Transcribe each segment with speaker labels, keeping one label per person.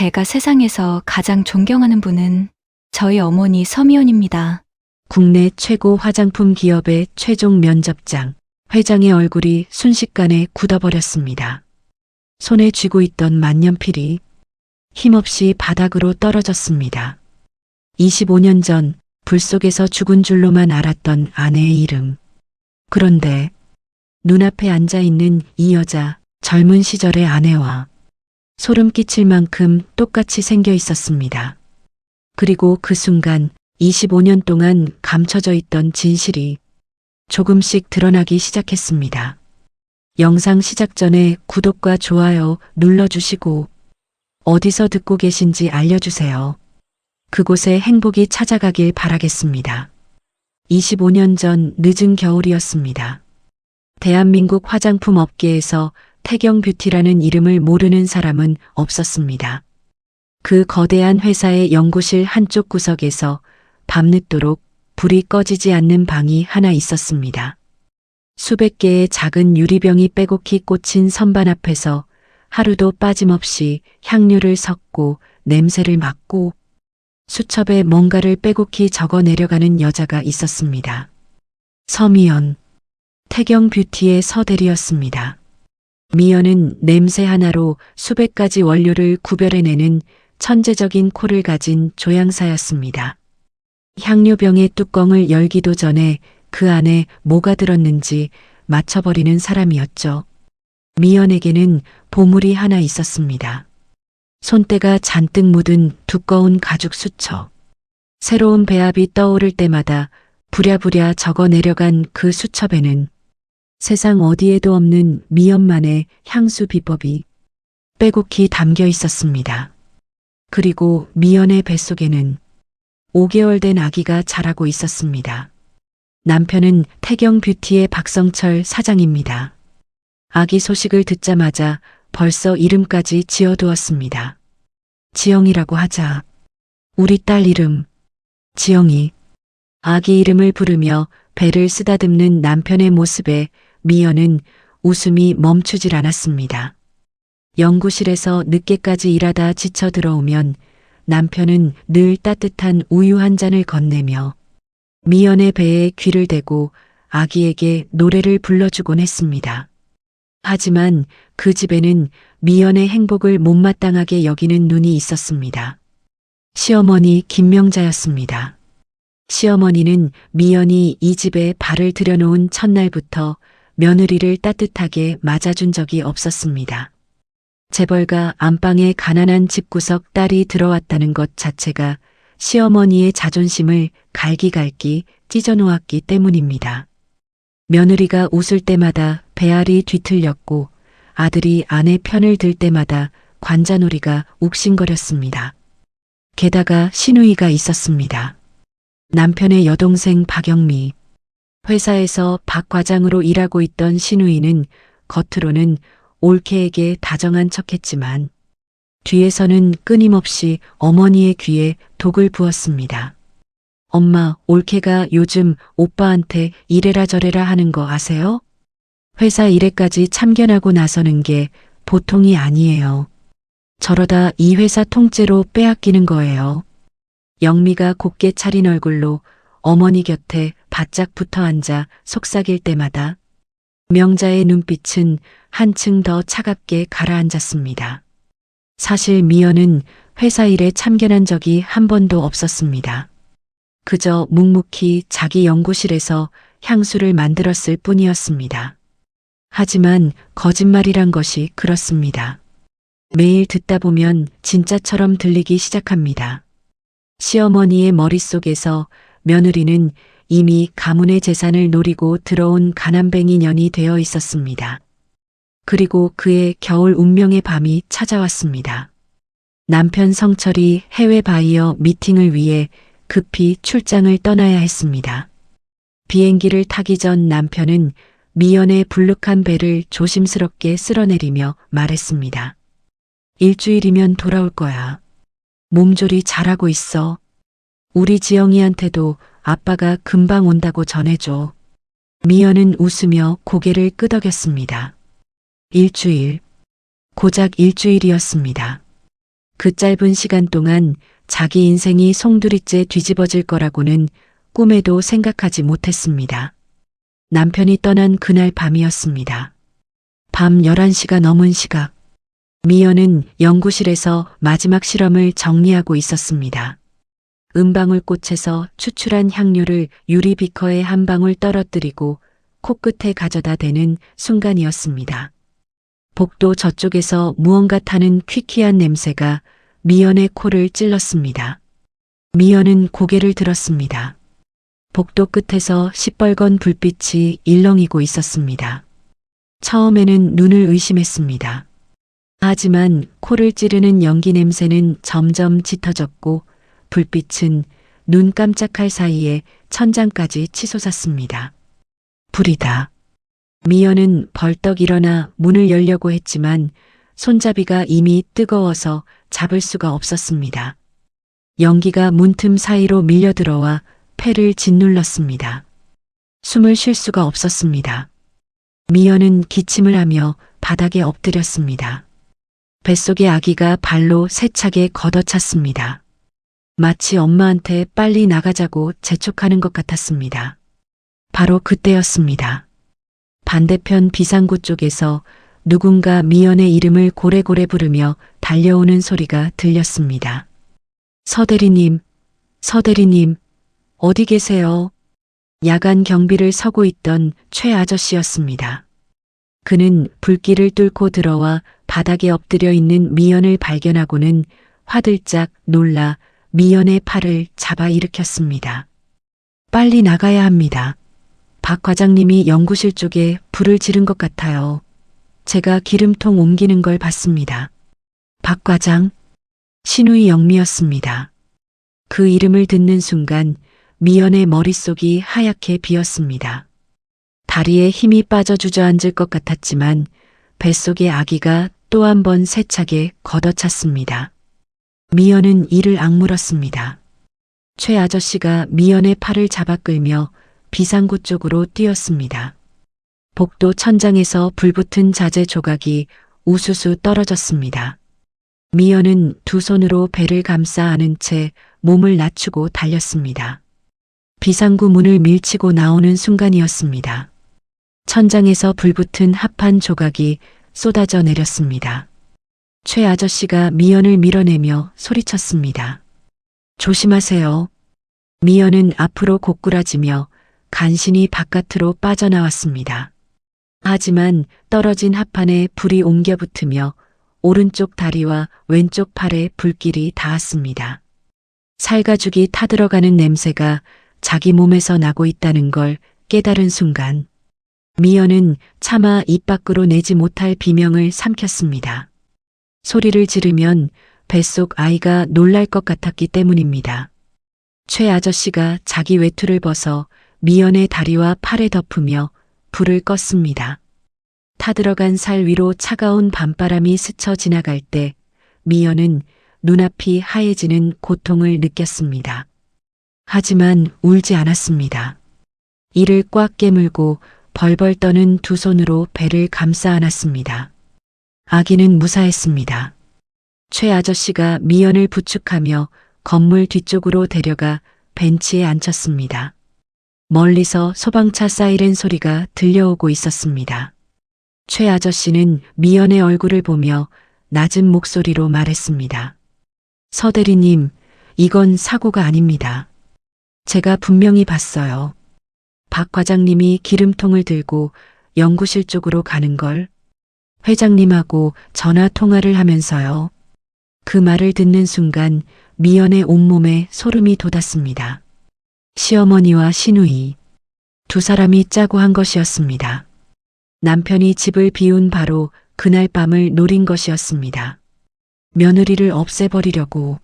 Speaker 1: 제가 세상에서 가장 존경하는 분은 저희 어머니 서미연입니다.
Speaker 2: 국내 최고 화장품 기업의 최종 면접장. 회장의 얼굴이 순식간에 굳어버렸습니다. 손에 쥐고 있던 만년필이 힘없이 바닥으로 떨어졌습니다. 25년 전 불 속에서 죽은 줄로만 알았던 아내의 이름. 그런데 눈앞에 앉아있는 이 여자, 젊은 시절의 아내와 소름 끼칠 만큼 똑같이 생겨 있었습니다. 그리고 그 순간 25년 동안 감춰져 있던 진실이 조금씩 드러나기 시작했습니다. 영상 시작 전에 구독과 좋아요 눌러주시고 어디서 듣고 계신지 알려주세요. 그곳에 행복이 찾아가길 바라겠습니다. 25년 전 늦은 겨울이었습니다. 대한민국 화장품 업계에서 태경뷰티라는 이름을 모르는 사람은 없었습니다. 그 거대한 회사의 연구실 한쪽 구석에서 밤늦도록 불이 꺼지지 않는 방이 하나 있었습니다. 수백 개의 작은 유리병이 빼곡히 꽂힌 선반 앞에서 하루도 빠짐없이 향료를 섞고 냄새를 맡고 수첩에 뭔가를 빼곡히 적어 내려가는 여자가 있었습니다. 서미연, 태경뷰티의 서대리였습니다. 미연은 냄새 하나로 수백 가지 원료를 구별해내는 천재적인 코를 가진 조향사였습니다. 향료병의 뚜껑을 열기도 전에 그 안에 뭐가 들었는지 맞춰버리는 사람이었죠. 미연에게는 보물이 하나 있었습니다. 손때가 잔뜩 묻은 두꺼운 가죽 수첩. 새로운 배합이 떠오를 때마다 부랴부랴 적어 내려간 그 수첩에는 세상 어디에도 없는 미연만의 향수 비법이 빼곡히 담겨 있었습니다. 그리고 미연의 뱃속에는 5개월 된 아기가 자라고 있었습니다. 남편은 태경뷰티의 박성철 사장입니다. 아기 소식을 듣자마자 벌써 이름까지 지어두었습니다. 지영이라고 하자. 우리 딸 이름. 지영이. 아기 이름을 부르며 배를 쓰다듬는 남편의 모습에 미연은 웃음이 멈추질 않았습니다. 연구실에서 늦게까지 일하다 지쳐 들어오면 남편은 늘 따뜻한 우유 한 잔을 건네며 미연의 배에 귀를 대고 아기에게 노래를 불러주곤 했습니다. 하지만 그 집에는 미연의 행복을 못마땅하게 여기는 눈이 있었습니다. 시어머니 김명자였습니다. 시어머니는 미연이 이 집에 발을 들여놓은 첫날부터 며느리를 따뜻하게 맞아준 적이 없었습니다. 재벌가 안방에 가난한 집구석 딸이 들어왔다는 것 자체가 시어머니의 자존심을 갈기갈기 찢어놓았기 때문입니다. 며느리가 웃을 때마다 배알이 뒤틀렸고 아들이 아내 편을 들 때마다 관자놀이가 욱신거렸습니다. 게다가 시누이가 있었습니다. 남편의 여동생 박영미. 회사에서 박 과장으로 일하고 있던 시누이는 겉으로는 올케에게 다정한 척했지만 뒤에서는 끊임없이 어머니의 귀에 독을 부었습니다. 엄마, 올케가 요즘 오빠한테 이래라 저래라 하는 거 아세요? 회사 일에까지 참견하고 나서는 게 보통이 아니에요. 저러다 이 회사 통째로 빼앗기는 거예요. 영미가 곱게 차린 얼굴로 어머니 곁에 바짝 붙어 앉아 속삭일 때마다 명자의 눈빛은 한층 더 차갑게 가라앉았습니다. 사실 미연은 회사 일에 참견한 적이 한 번도 없었습니다. 그저 묵묵히 자기 연구실에서 향수를 만들었을 뿐이었습니다. 하지만 거짓말이란 것이 그렇습니다. 매일 듣다 보면 진짜처럼 들리기 시작합니다. 시어머니의 머릿속에서 며느리는 이미 가문의 재산을 노리고 들어온 가난뱅이 년이 되어 있었습니다. 그리고 그의 겨울 운명의 밤이 찾아왔습니다. 남편 성철이 해외 바이어 미팅을 위해 급히 출장을 떠나야 했습니다. 비행기를 타기 전 남편은 미연의 불룩한 배를 조심스럽게 쓸어내리며 말했습니다. 일주일이면 돌아올 거야. 몸조리 잘하고 있어. 우리 지영이한테도 아빠가 금방 온다고 전해줘. 미연은 웃으며 고개를 끄덕였습니다. 일주일. 고작 일주일이었습니다. 그 짧은 시간 동안 자기 인생이 송두리째 뒤집어질 거라고는 꿈에도 생각하지 못했습니다. 남편이 떠난 그날 밤이었습니다. 밤 11시가 넘은 시각. 미연은 연구실에서 마지막 실험을 정리하고 있었습니다. 은방울꽃에서 추출한 향료를 유리 비커에 한 방울 떨어뜨리고 코끝에 가져다 대는 순간이었습니다. 복도 저쪽에서 무언가 타는 퀴퀴한 냄새가 미연의 코를 찔렀습니다. 미연은 고개를 들었습니다. 복도 끝에서 시뻘건 불빛이 일렁이고 있었습니다. 처음에는 눈을 의심했습니다. 하지만 코를 찌르는 연기 냄새는 점점 짙어졌고 불빛은 눈 깜짝할 사이에 천장까지 치솟았습니다. 불이다. 미연은 벌떡 일어나 문을 열려고 했지만 손잡이가 이미 뜨거워서 잡을 수가 없었습니다. 연기가 문틈 사이로 밀려들어와 폐를 짓눌렀습니다. 숨을 쉴 수가 없었습니다. 미연은 기침을 하며 바닥에 엎드렸습니다. 뱃속의 아기가 발로 세차게 걷어찼습니다. 마치 엄마한테 빨리 나가자고 재촉하는 것 같았습니다. 바로 그때였습니다. 반대편 비상구 쪽에서 누군가 미연의 이름을 고래고래 부르며 달려오는 소리가 들렸습니다. 서대리님, 서대리님, 어디 계세요? 야간 경비를 서고 있던 최 아저씨였습니다. 그는 불길을 뚫고 들어와 바닥에 엎드려 있는 미연을 발견하고는 화들짝 놀라 미연의 팔을 잡아 일으켰습니다. 빨리 나가야 합니다. 박 과장님이 연구실 쪽에 불을 지른 것 같아요. 제가 기름통 옮기는 걸 봤습니다. 박 과장? 신우이 영미였습니다. 그 이름을 듣는 순간 미연의 머릿속이 하얗게 비었습니다. 다리에 힘이 빠져 주저앉을 것 같았지만 뱃속의 아기가 또 한 번 세차게 걷어찼습니다. 미연은 이를 악물었습니다. 최 아저씨가 미연의 팔을 잡아 끌며 비상구 쪽으로 뛰었습니다. 복도 천장에서 불붙은 자재 조각이 우수수 떨어졌습니다. 미연은 두 손으로 배를 감싸 안은 채 몸을 낮추고 달렸습니다. 비상구 문을 밀치고 나오는 순간이었습니다. 천장에서 불붙은 합판 조각이 쏟아져 내렸습니다. 최 아저씨가 미연을 밀어내며 소리쳤습니다. 조심하세요. 미연은 앞으로 고꾸라지며 간신히 바깥으로 빠져나왔습니다. 하지만 떨어진 합판에 불이 옮겨 붙으며 오른쪽 다리와 왼쪽 팔에 불길이 닿았습니다. 살가죽이 타들어가는 냄새가 자기 몸에서 나고 있다는 걸 깨달은 순간 미연은 차마 입 밖으로 내지 못할 비명을 삼켰습니다. 소리를 지르면 뱃속 아이가 놀랄 것 같았기 때문입니다. 최 아저씨가 자기 외투를 벗어 미연의 다리와 팔에 덮으며 불을 껐습니다. 타들어간 살 위로 차가운 밤바람이 스쳐 지나갈 때 미연은 눈앞이 하얘지는 고통을 느꼈습니다. 하지만 울지 않았습니다. 이를 꽉 깨물고 벌벌 떠는 두 손으로 배를 감싸 안았습니다. 아기는 무사했습니다. 최 아저씨가 미연을 부축하며 건물 뒤쪽으로 데려가 벤치에 앉혔습니다. 멀리서 소방차 사이렌 소리가 들려오고 있었습니다. 최 아저씨는 미연의 얼굴을 보며 낮은 목소리로 말했습니다. 서대리님, 이건 사고가 아닙니다. 제가 분명히 봤어요. 박 과장님이 기름통을 들고 연구실 쪽으로 가는 걸 회장님하고 전화 통화를 하면서요. 그 말을 듣는 순간 미연의 온몸에 소름이 돋았습니다. 시어머니와 시누이, 두 사람이 짜고 한 것이었습니다. 남편이 집을 비운 바로 그날 밤을 노린 것이었습니다. 며느리를 없애버리려고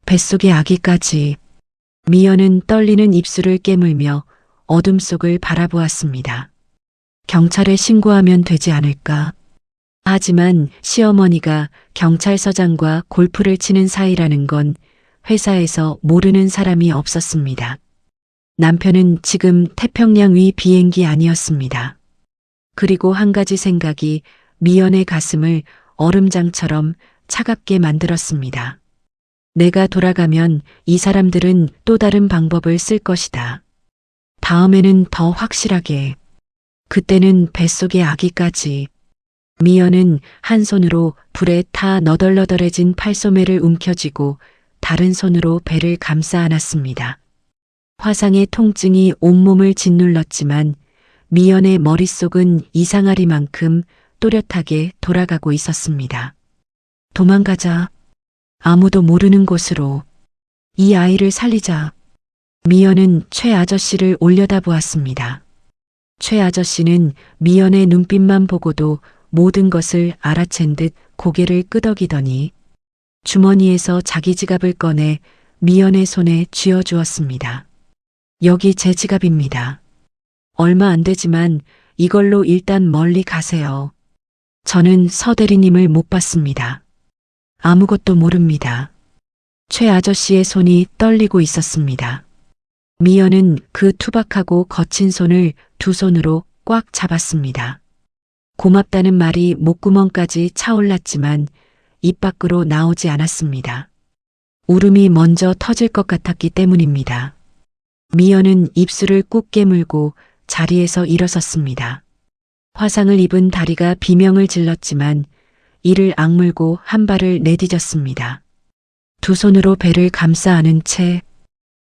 Speaker 2: 뱃속의 아기까지. 미연은 떨리는 입술을 깨물며 어둠 속을 바라보았습니다. 경찰에 신고하면 되지 않을까? 하지만 시어머니가 경찰서장과 골프를 치는 사이라는 건 회사에서 모르는 사람이 없었습니다. 남편은 지금 태평양 위 비행기 아니었습니다. 그리고 한 가지 생각이 미연의 가슴을 얼음장처럼 차갑게 만들었습니다. 내가 돌아가면 이 사람들은 또 다른 방법을 쓸 것이다. 다음에는 더 확실하게. 그때는 뱃속의 아기까지. 미연은 한 손으로 불에 타 너덜너덜해진 팔소매를 움켜쥐고 다른 손으로 배를 감싸 안았습니다. 화상의 통증이 온몸을 짓눌렀지만 미연의 머릿속은 이상하리만큼 또렷하게 돌아가고 있었습니다. 도망가자. 아무도 모르는 곳으로. 이 아이를 살리자. 미연은 최 아저씨를 올려다보았습니다. 최 아저씨는 미연의 눈빛만 보고도 모든 것을 알아챈 듯 고개를 끄덕이더니 주머니에서 자기 지갑을 꺼내 미연의 손에 쥐어주었습니다. 여기 제 지갑입니다. 얼마 안 되지만 이걸로 일단 멀리 가세요. 저는 서 대리님을 못 봤습니다. 아무것도 모릅니다. 최 아저씨의 손이 떨리고 있었습니다. 미연은 그 투박하고 거친 손을 두 손으로 꽉 잡았습니다. 고맙다는 말이 목구멍까지 차올랐지만 입 밖으로 나오지 않았습니다. 울음이 먼저 터질 것 같았기 때문입니다. 미연은 입술을 꾹 깨물고 자리에서 일어섰습니다. 화상을 입은 다리가 비명을 질렀지만 이를 악물고 한 발을 내디뎠습니다. 두 손으로 배를 감싸 안은 채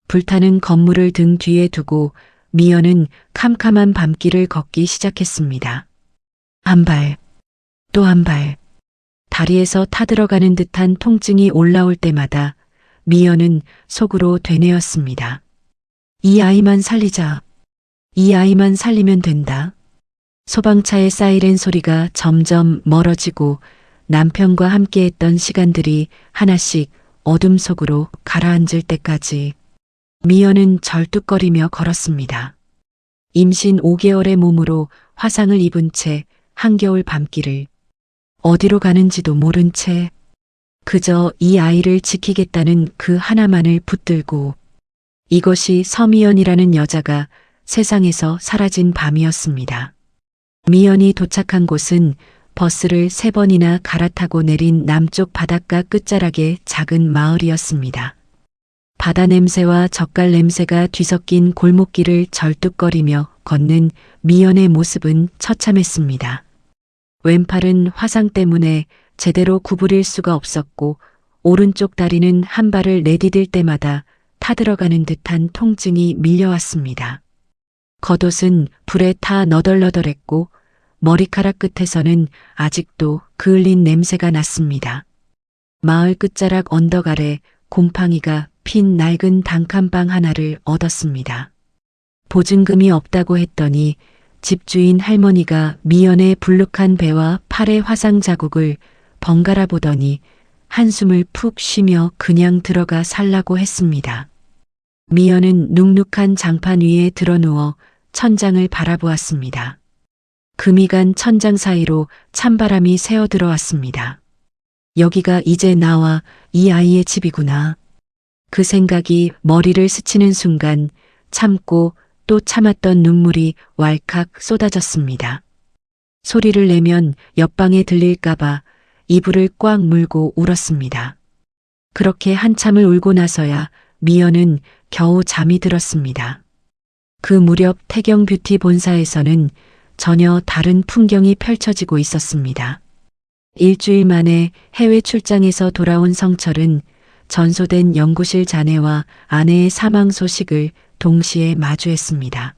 Speaker 2: 불타는 건물을 등 뒤에 두고 미연은 캄캄한 밤길을 걷기 시작했습니다. 한 발, 또 한 발. 다리에서 타들어가는 듯한 통증이 올라올 때마다 미연은 속으로 되뇌었습니다. 이 아이만 살리자. 이 아이만 살리면 된다. 소방차의 사이렌 소리가 점점 멀어지고 남편과 함께했던 시간들이 하나씩 어둠 속으로 가라앉을 때까지 미연은 절뚝거리며 걸었습니다. 임신 5개월의 몸으로 화상을 입은 채 한겨울 밤길을 어디로 가는지도 모른 채 그저 이 아이를 지키겠다는 그 하나만을 붙들고 이것이 서미연이라는 여자가 세상에서 사라진 밤이었습니다. 미연이 도착한 곳은 버스를 3번이나 갈아타고 내린 남쪽 바닷가 끝자락의 작은 마을이었습니다. 바다 냄새와 젓갈 냄새가 뒤섞인 골목길을 절뚝거리며 걷는 미연의 모습은 처참했습니다. 왼팔은 화상 때문에 제대로 구부릴 수가 없었고 오른쪽 다리는 한 발을 내디딜 때마다 타들어가는 듯한 통증이 밀려왔습니다. 겉옷은 불에 타 너덜너덜했고 머리카락 끝에서는 아직도 그을린 냄새가 났습니다. 마을 끝자락 언덕 아래 곰팡이가 핀 낡은 단칸방 하나를 얻었습니다. 보증금이 없다고 했더니 집주인 할머니가 미연의 불룩한 배와 팔의 화상 자국을 번갈아 보더니 한숨을 푹 쉬며 그냥 들어가 살라고 했습니다. 미연은 눅눅한 장판 위에 드러누워 천장을 바라보았습니다. 금이 간 천장 사이로 찬바람이 새어 들어왔습니다. 여기가 이제 나와 이 아이의 집이구나. 그 생각이 머리를 스치는 순간 참고 또 참았던 눈물이 왈칵 쏟아졌습니다. 소리를 내면 옆방에 들릴까봐 이불을 꽉 물고 울었습니다. 그렇게 한참을 울고 나서야 미연은 겨우 잠이 들었습니다. 그 무렵 태경 뷰티 본사에서는 전혀 다른 풍경이 펼쳐지고 있었습니다. 일주일 만에 해외 출장에서 돌아온 성철은 전소된 연구실 자네와 아내의 사망 소식을 동시에 마주했습니다.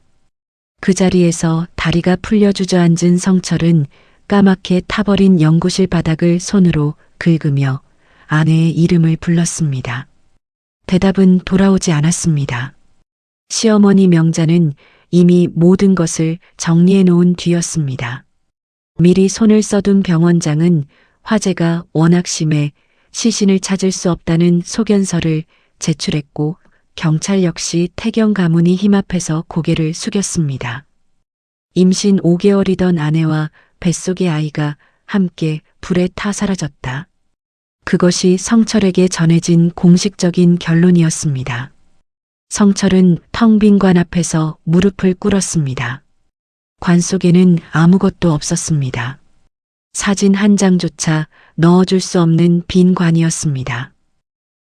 Speaker 2: 그 자리에서 다리가 풀려 주저앉은 성철은 까맣게 타버린 연구실 바닥을 손으로 긁으며 아내의 이름을 불렀습니다. 대답은 돌아오지 않았습니다. 시어머니 명자는 이미 모든 것을 정리해 놓은 뒤였습니다. 미리 손을 써둔 병원장은 화재가 워낙 심해 시신을 찾을 수 없다는 소견서를 제출했고 경찰 역시 태경 가문이 힘앞에서 고개를 숙였습니다. 임신 5개월이던 아내와 뱃속의 아이가 함께 불에 타 사라졌다. 그것이 성철에게 전해진 공식적인 결론이었습니다. 성철은 텅 빈 관 앞에서 무릎을 꿇었습니다. 관 속에는 아무것도 없었습니다. 사진 한 장조차 넣어줄 수 없는 빈 관이었습니다.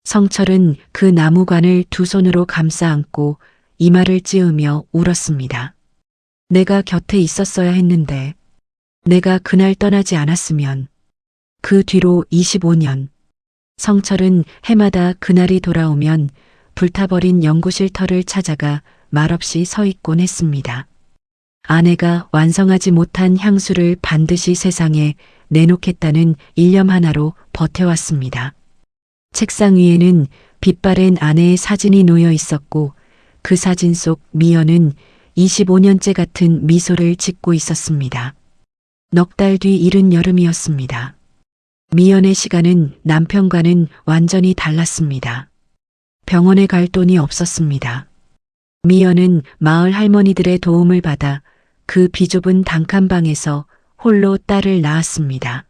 Speaker 2: 성철은 그 나무관을 두 손으로 감싸 안고 이마를 찌으며 울었습니다. 내가 곁에 있었어야 했는데, 내가 그날 떠나지 않았으면. 그 뒤로 25년. 성철은 해마다 그날이 돌아오면 불타버린 연구실 터를 찾아가 말없이 서 있곤 했습니다. 아내가 완성하지 못한 향수를 반드시 세상에 내놓겠다는 일념 하나로 버텨왔습니다. 책상 위에는 빛바랜 아내의 사진이 놓여 있었고 그 사진 속 미연은 25년째 같은 미소를 짓고 있었습니다. 넉 달 뒤 이른 여름이었습니다. 미연의 시간은 남편과는 완전히 달랐습니다. 병원에 갈 돈이 없었습니다. 미연은 마을 할머니들의 도움을 받아 그 비좁은 단칸방에서 홀로 딸을 낳았습니다.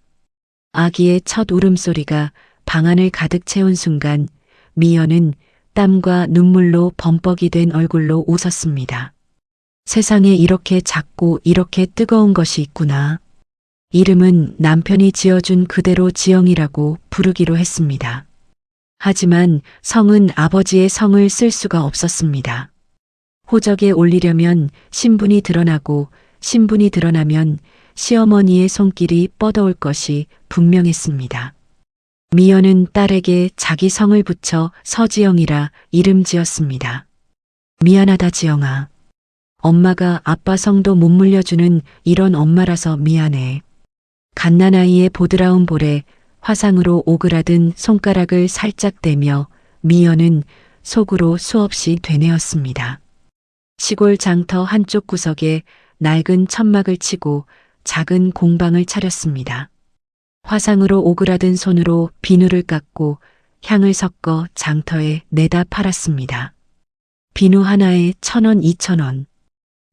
Speaker 2: 아기의 첫 울음소리가 방안을 가득 채운 순간 미연은 땀과 눈물로 범벅이 된 얼굴로 웃었습니다. 세상에 이렇게 작고 이렇게 뜨거운 것이 있구나. 이름은 남편이 지어준 그대로 지영이라고 부르기로 했습니다. 하지만 성은 아버지의 성을 쓸 수가 없었습니다. 호적에 올리려면 신분이 드러나고 신분이 드러나면 시어머니의 손길이 뻗어올 것이 분명했습니다. 미연은 딸에게 자기 성을 붙여 서지영이라 이름 지었습니다. 미안하다 지영아. 엄마가 아빠 성도 못 물려주는 이런 엄마라서 미안해. 갓난아이의 보드라운 볼에 화상으로 오그라든 손가락을 살짝 대며 미연은 속으로 수없이 되뇌었습니다. 시골 장터 한쪽 구석에 낡은 천막을 치고 작은 공방을 차렸습니다. 화상으로 오그라든 손으로 비누를 깎고 향을 섞어 장터에 내다 팔았습니다. 비누 하나에 1,000원, 2,000원.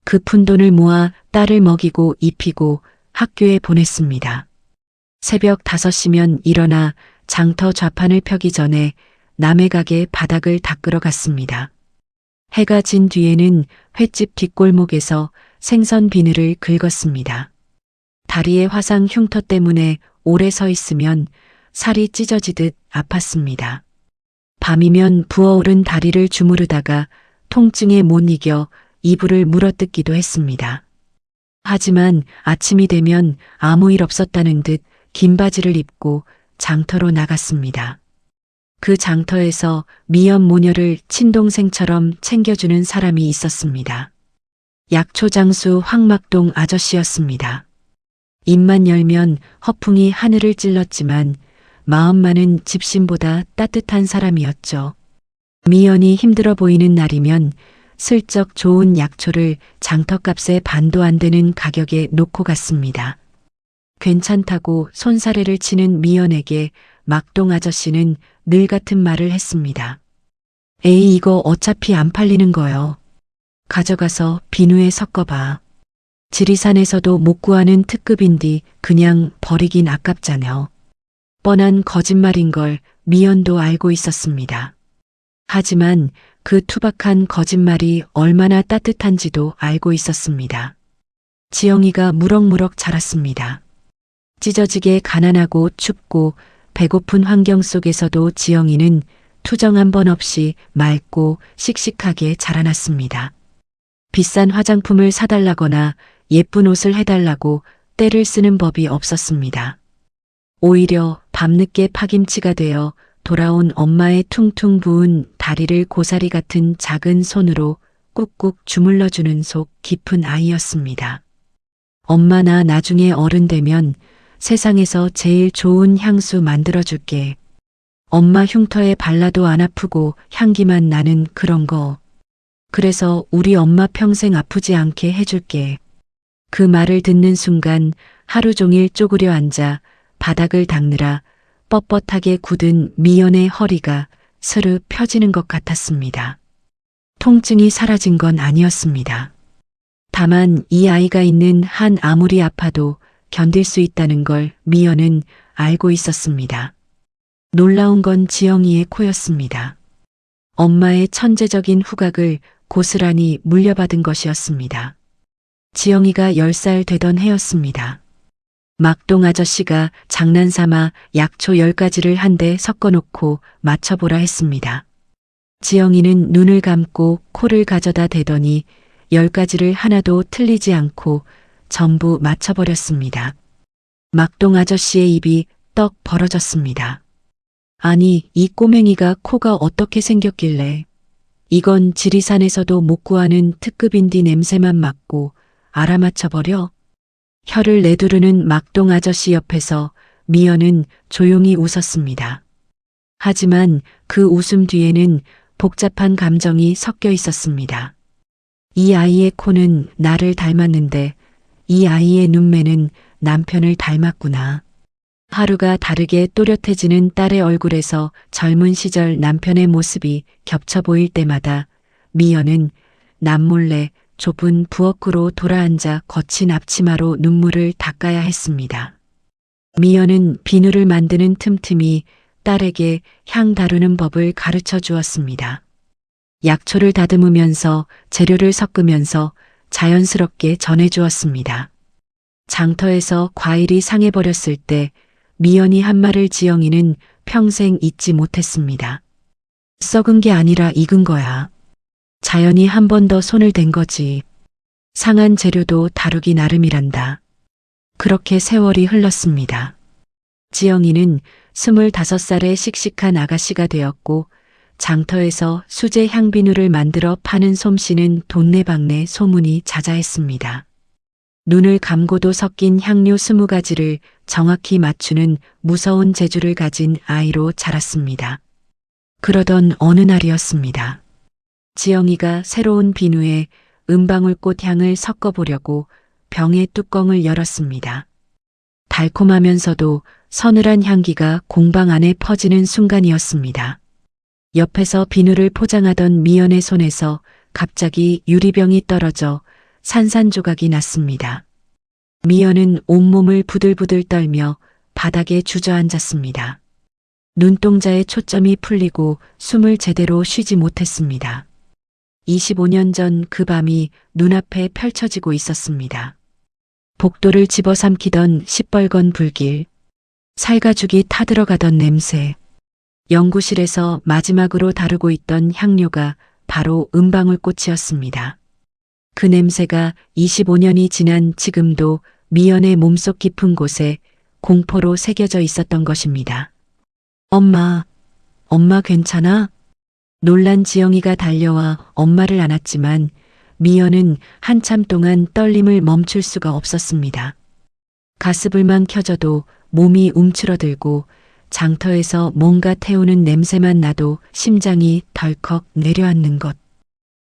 Speaker 2: 그 푼돈을 모아 딸을 먹이고 입히고 학교에 보냈습니다. 새벽 5시면 일어나 장터 좌판을 펴기 전에 남의 가게 바닥을 닦으러 갔습니다. 해가 진 뒤에는 횟집 뒷골목에서 생선 비늘을 긁었습니다. 다리에 화상 흉터 때문에 오래 서 있으면 살이 찢어지듯 아팠습니다. 밤이면 부어오른 다리를 주무르다가 통증에 못 이겨 이불을 물어뜯기도 했습니다. 하지만 아침이 되면 아무 일 없었다는 듯 긴 바지를 입고 장터로 나갔습니다. 그 장터에서 미연 모녀를 친동생처럼 챙겨주는 사람이 있었습니다. 약초장수 황막동 아저씨였습니다. 입만 열면 허풍이 하늘을 찔렀지만 마음만은 집신보다 따뜻한 사람이었죠. 미연이 힘들어 보이는 날이면 슬쩍 좋은 약초를 장터값에 반도 안 되는 가격에 놓고 갔습니다. 괜찮다고 손사래를 치는 미연에게 막동 아저씨는 늘 같은 말을 했습니다. 에이 이거 어차피 안 팔리는 거요. 가져가서 비누에 섞어봐. 지리산에서도 못 구하는 특급인디 그냥 버리긴 아깝잖여. 뻔한 거짓말인 걸 미연도 알고 있었습니다. 하지만 그 투박한 거짓말이 얼마나 따뜻한지도 알고 있었습니다. 지영이가 무럭무럭 자랐습니다. 찢어지게 가난하고 춥고 배고픈 환경 속에서도 지영이는 투정 한 번 없이 맑고 씩씩하게 자라났습니다. 비싼 화장품을 사달라거나 예쁜 옷을 해달라고 떼를 쓰는 법이 없었습니다. 오히려 밤늦게 파김치가 되어 돌아온 엄마의 퉁퉁 부은 다리를 고사리 같은 작은 손으로 꾹꾹 주물러주는 속 깊은 아이였습니다. 엄마 나 나중에 어른 되면 세상에서 제일 좋은 향수 만들어줄게. 엄마 흉터에 발라도 안 아프고 향기만 나는 그런 거. 그래서 우리 엄마 평생 아프지 않게 해줄게. 그 말을 듣는 순간 하루 종일 쪼그려 앉아 바닥을 닦느라 뻣뻣하게 굳은 미연의 허리가 스르 펴지는 것 같았습니다. 통증이 사라진 건 아니었습니다. 다만 이 아이가 있는 한 아무리 아파도 견딜 수 있다는 걸 미연은 알고 있었습니다. 놀라운 건 지영이의 코였습니다. 엄마의 천재적인 후각을 고스란히 물려받은 것이었습니다. 지영이가 10살 되던 해였습니다. 막동 아저씨가 장난삼아 약초 10가지를 한데 섞어놓고 맞춰보라 했습니다. 지영이는 눈을 감고 코를 가져다 대더니 10가지를 하나도 틀리지 않고 전부 맞춰버렸습니다. 막동 아저씨의 입이 떡 벌어졌습니다. 아니, 이 꼬맹이가 코가 어떻게 생겼길래. 이건 지리산에서도 못 구하는 특급인디 냄새만 맡고 알아맞혀버려? 혀를 내두르는 막동 아저씨 옆에서 미연은 조용히 웃었습니다. 하지만 그 웃음 뒤에는 복잡한 감정이 섞여 있었습니다. 이 아이의 코는 나를 닮았는데 이 아이의 눈매는 남편을 닮았구나. 하루가 다르게 또렷해지는 딸의 얼굴에서 젊은 시절 남편의 모습이 겹쳐 보일 때마다 미연은 남몰래 좁은 부엌으로 돌아앉아 거친 앞치마로 눈물을 닦아야 했습니다. 미연은 비누를 만드는 틈틈이 딸에게 향 다루는 법을 가르쳐 주었습니다. 약초를 다듬으면서 재료를 섞으면서 자연스럽게 전해 주었습니다. 장터에서 과일이 상해버렸을 때 미연이 한 말을 지영이는 평생 잊지 못했습니다. 썩은 게 아니라 익은 거야. 자연이 한 번 더 손을 댄 거지. 상한 재료도 다루기 나름이란다. 그렇게 세월이 흘렀습니다. 지영이는 25살의 씩씩한 아가씨가 되었고 장터에서 수제 향비누를 만들어 파는 솜씨는 돈내방내 소문이 자자했습니다. 눈을 감고도 섞인 향료 20가지를 정확히 맞추는 무서운 재주를 가진 아이로 자랐습니다. 그러던 어느 날이었습니다. 지영이가 새로운 비누에 은방울꽃 향을 섞어보려고 병의 뚜껑을 열었습니다. 달콤하면서도 서늘한 향기가 공방 안에 퍼지는 순간이었습니다. 옆에서 비누를 포장하던 미연의 손에서 갑자기 유리병이 떨어져 산산조각이 났습니다. 미연은 온몸을 부들부들 떨며 바닥에 주저앉았습니다. 눈동자에 초점이 풀리고 숨을 제대로 쉬지 못했습니다. 25년 전 그 밤이 눈앞에 펼쳐지고 있었습니다. 복도를 집어삼키던 시뻘건 불길, 살가죽이 타들어가던 냄새, 연구실에서 마지막으로 다루고 있던 향료가 바로 은방울꽃이었습니다. 그 냄새가 25년이 지난 지금도 미연의 몸속 깊은 곳에 공포로 새겨져 있었던 것입니다. 엄마 괜찮아? 놀란 지영이가 달려와 엄마를 안았지만 미연은 한참 동안 떨림을 멈출 수가 없었습니다. 가스불만 켜져도 몸이 움츠러들고 장터에서 뭔가 태우는 냄새만 나도 심장이 덜컥 내려앉는 것.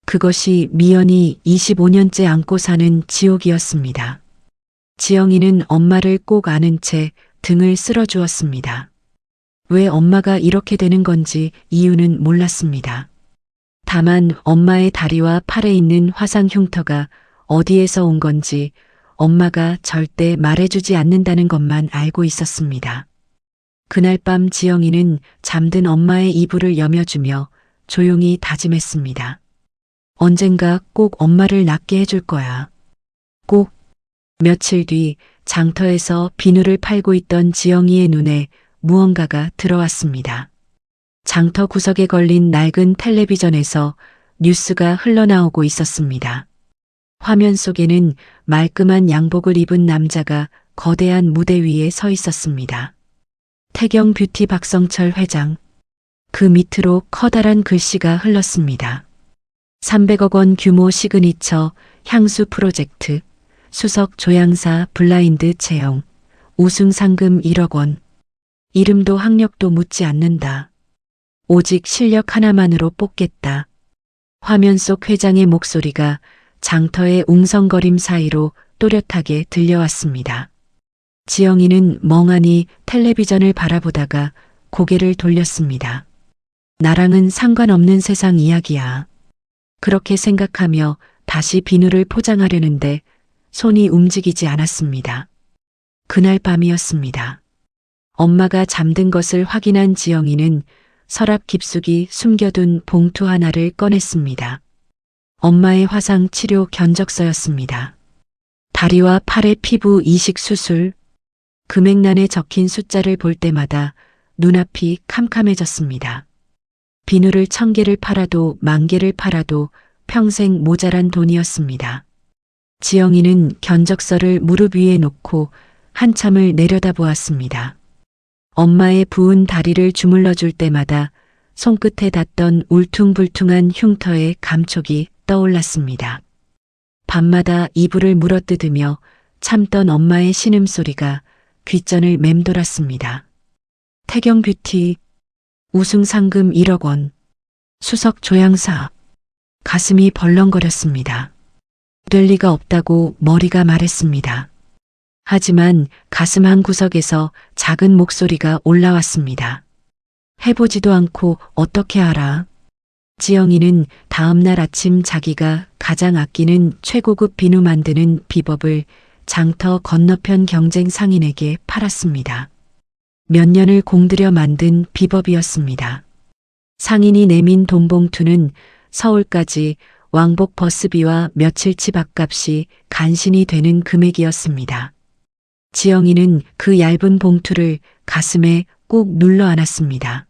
Speaker 2: 그것이 미연이 25년째 안고 사는 지옥이었습니다. 지영이는 엄마를 꼭 안은 채 등을 쓸어주었습니다. 왜 엄마가 이렇게 되는 건지 이유는 몰랐습니다. 다만 엄마의 다리와 팔에 있는 화상 흉터가 어디에서 온 건지 엄마가 절대 말해주지 않는다는 것만 알고 있었습니다. 그날 밤 지영이는 잠든 엄마의 이불을 여며주며 조용히 다짐했습니다. 언젠가 꼭 엄마를 낫게 해줄 거야. 꼭. 며칠 뒤 장터에서 비누를 팔고 있던 지영이의 눈에 무언가가 들어왔습니다. 장터 구석에 걸린 낡은 텔레비전에서 뉴스가 흘러나오고 있었습니다. 화면 속에는 말끔한 양복을 입은 남자가 거대한 무대 위에 서 있었습니다. 태경 뷰티 박성철 회장. 그 밑으로 커다란 글씨가 흘렀습니다. 300억 원 규모 시그니처 향수 프로젝트, 수석 조향사 블라인드 채용, 우승 상금 1억 원. 이름도 학력도 묻지 않는다. 오직 실력 하나만으로 뽑겠다. 화면 속 회장의 목소리가 장터의 웅성거림 사이로 또렷하게 들려왔습니다. 지영이는 멍하니 텔레비전을 바라보다가 고개를 돌렸습니다. 나랑은 상관없는 세상 이야기야. 그렇게 생각하며 다시 비누를 포장하려는데 손이 움직이지 않았습니다. 그날 밤이었습니다. 엄마가 잠든 것을 확인한 지영이는 서랍 깊숙이 숨겨둔 봉투 하나를 꺼냈습니다. 엄마의 화상 치료 견적서였습니다. 다리와 팔의 피부 이식 수술, 금액란에 적힌 숫자를 볼 때마다 눈앞이 캄캄해졌습니다. 비누를 1000개를 팔아도 10,000개를 팔아도 평생 모자란 돈이었습니다. 지영이는 견적서를 무릎 위에 놓고 한참을 내려다보았습니다. 엄마의 부은 다리를 주물러 줄 때마다 손끝에 닿던 울퉁불퉁한 흉터의 감촉이 떠올랐습니다. 밤마다 이불을 물어뜯으며 참던 엄마의 신음소리가 귓전을 맴돌았습니다. 태경뷰티, 우승 상금 1억 원, 수석 조향사, 가슴이 벌렁거렸습니다. 될 리가 없다고 머리가 말했습니다. 하지만 가슴 한 구석에서 작은 목소리가 올라왔습니다. 해보지도 않고 어떻게 알아? 지영이는 다음날 아침 자기가 가장 아끼는 최고급 비누 만드는 비법을 장터 건너편 경쟁 상인에게 팔았습니다. 몇 년을 공들여 만든 비법이었습니다. 상인이 내민 돈봉투는 서울까지 왕복 버스비와 며칠치 밥값이 간신히 되는 금액이었습니다. 지영이는 그 얇은 봉투를 가슴에 꾹 눌러 안았습니다.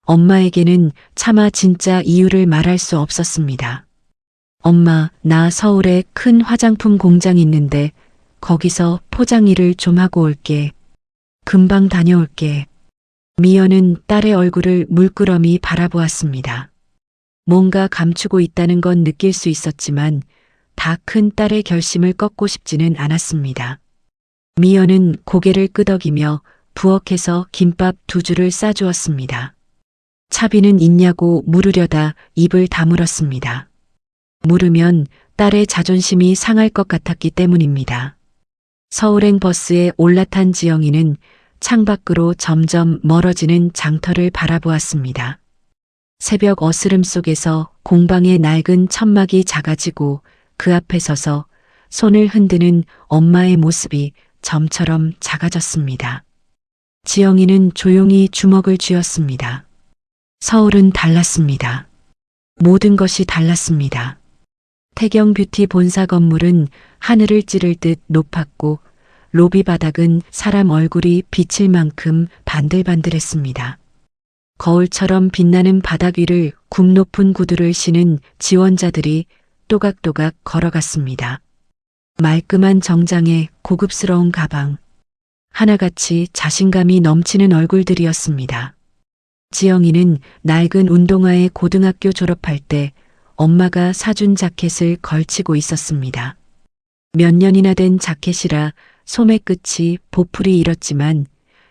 Speaker 2: 엄마에게는 차마 진짜 이유를 말할 수 없었습니다. 엄마, 나 서울에 큰 화장품 공장 있는데 거기서 포장 일을 좀 하고 올게. 금방 다녀올게. 미연은 딸의 얼굴을 물끄러미 바라보았습니다. 뭔가 감추고 있다는 건 느낄 수 있었지만 다 큰 딸의 결심을 꺾고 싶지는 않았습니다. 미연은 고개를 끄덕이며 부엌에서 김밥 2줄을 싸주었습니다. 차비는 있냐고 물으려다 입을 다물었습니다. 물으면 딸의 자존심이 상할 것 같았기 때문입니다. 서울행 버스에 올라탄 지영이는 창밖으로 점점 멀어지는 장터를 바라보았습니다. 새벽 어스름 속에서 공방의 낡은 천막이 작아지고 그 앞에 서서 손을 흔드는 엄마의 모습이 점처럼 작아졌습니다. 지영이는 조용히 주먹을 쥐었습니다. 서울은 달랐습니다. 모든 것이 달랐습니다. 태경뷰티 본사 건물은 하늘을 찌를 듯 높았고 로비 바닥은 사람 얼굴이 비칠 만큼 반들반들했습니다. 거울처럼 빛나는 바닥 위를 굽 높은 구두를 신은 지원자들이 또각또각 걸어갔습니다. 말끔한 정장에 고급스러운 가방, 하나같이 자신감이 넘치는 얼굴들이었습니다. 지영이는 낡은 운동화에 고등학교 졸업할 때 엄마가 사준 자켓을 걸치고 있었습니다. 몇 년이나 된 자켓이라 소매 끝이 보풀이 일었지만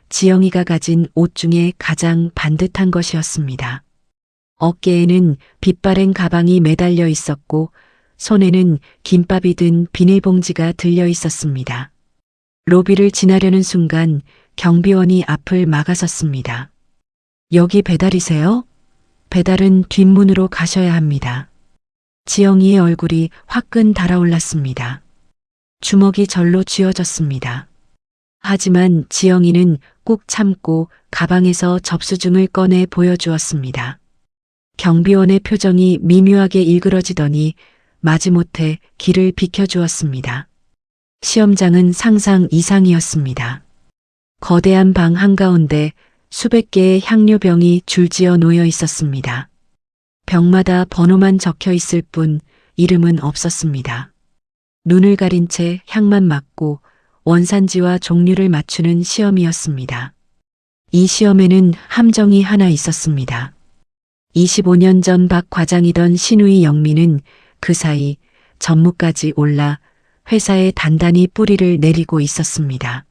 Speaker 2: 지영이가 가진 옷 중에 가장 반듯한 것이었습니다. 어깨에는 빛바랜 가방이 매달려 있었고 손에는 김밥이 든 비닐봉지가 들려 있었습니다. 로비를 지나려는 순간 경비원이 앞을 막아섰습니다. 여기 배달이세요? 배달은 뒷문으로 가셔야 합니다. 지영이의 얼굴이 화끈 달아올랐습니다. 주먹이 절로 쥐어졌습니다. 하지만 지영이는 꾹 참고 가방에서 접수증을 꺼내 보여주었습니다. 경비원의 표정이 미묘하게 일그러지더니 마지못해 길을 비켜주었습니다. 시험장은 상상 이상이었습니다. 거대한 방 한가운데 수백 개의 향료병이 줄지어 놓여 있었습니다. 병마다 번호만 적혀 있을 뿐 이름은 없었습니다. 눈을 가린 채 향만 맡고 원산지와 종류를 맞추는 시험이었습니다. 이 시험에는 함정이 하나 있었습니다. 25년 전 박 과장이던 신우이 영민은 그 사이 전무까지 올라 회사에 단단히 뿌리를 내리고 있었습니다.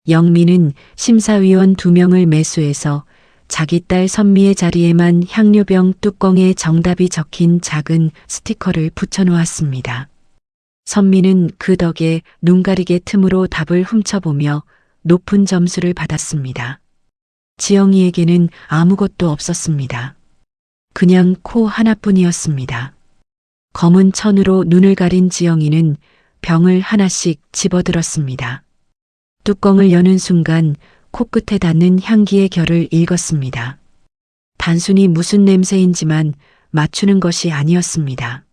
Speaker 2: 영민은 심사위원 2명을 매수해서 자기 딸 선미의 자리에만 향료병 뚜껑에 정답이 적힌 작은 스티커를 붙여놓았습니다. 선미는 그 덕에 눈가리개 틈으로 답을 훔쳐보며 높은 점수를 받았습니다. 지영이에게는 아무것도 없었습니다. 그냥 코 하나뿐이었습니다. 검은 천으로 눈을 가린 지영이는 병을 하나씩 집어들었습니다. 뚜껑을 여는 순간 코끝에 닿는 향기의 결을 읽었습니다. 단순히 무슨 냄새인지만 맞추는 것이 아니었습니다.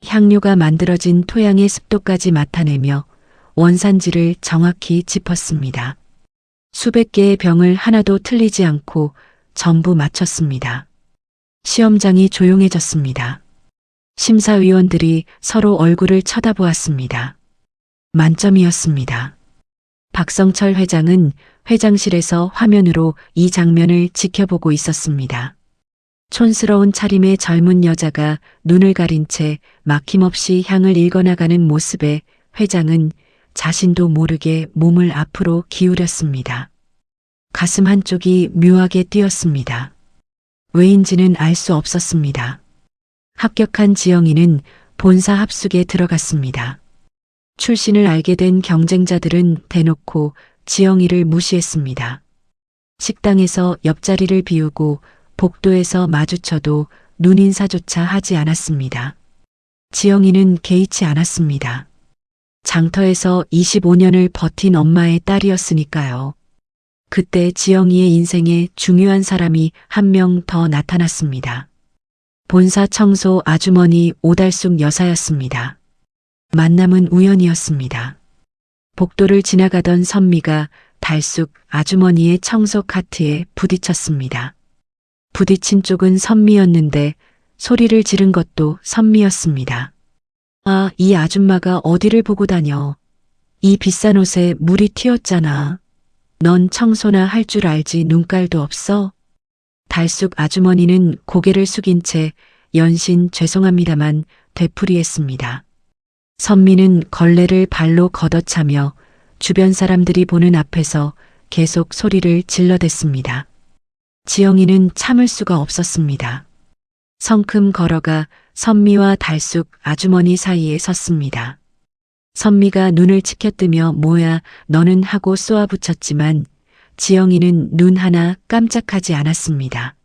Speaker 2: 향료가 만들어진 토양의 습도까지 맡아내며 원산지를 정확히 짚었습니다. 수백 개의 병을 하나도 틀리지 않고 전부 맞췄습니다. 시험장이 조용해졌습니다. 심사위원들이 서로 얼굴을 쳐다보았습니다. 만점이었습니다. 박성철 회장은 회장실에서 화면으로 이 장면을 지켜보고 있었습니다. 촌스러운 차림의 젊은 여자가 눈을 가린 채 막힘없이 향을 읽어나가는 모습에 회장은 자신도 모르게 몸을 앞으로 기울였습니다. 가슴 한쪽이 묘하게 뛰었습니다. 왜인지는 알 수 없었습니다. 합격한 지영이는 본사 합숙에 들어갔습니다. 출신을 알게 된 경쟁자들은 대놓고 지영이를 무시했습니다. 식당에서 옆자리를 비우고 복도에서 마주쳐도 눈인사조차 하지 않았습니다. 지영이는 개의치 않았습니다. 장터에서 25년을 버틴 엄마의 딸이었으니까요. 그때 지영이의 인생에 중요한 사람이 한 명 더 나타났습니다. 본사 청소 아주머니 오달숙 여사였습니다. 만남은 우연이었습니다. 복도를 지나가던 선미가 달숙 아주머니의 청소 카트에 부딪혔습니다. 부딪힌 쪽은 선미였는데 소리를 지른 것도 선미였습니다. 아, 이 아줌마가 어디를 보고 다녀. 이 비싼 옷에 물이 튀었잖아. 넌 청소나 할 줄 알지 눈깔도 없어? 달숙 아주머니는 고개를 숙인 채 연신 죄송합니다만 되풀이했습니다. 선미는 걸레를 발로 걷어차며 주변 사람들이 보는 앞에서 계속 소리를 질러댔습니다. 지영이는 참을 수가 없었습니다. 성큼 걸어가 선미와 달숙 아주머니 사이에 섰습니다. 선미가 눈을 치켜뜨며 뭐야 너는 하고 쏘아붙였지만 지영이는 눈 하나 깜짝하지 않았습니다.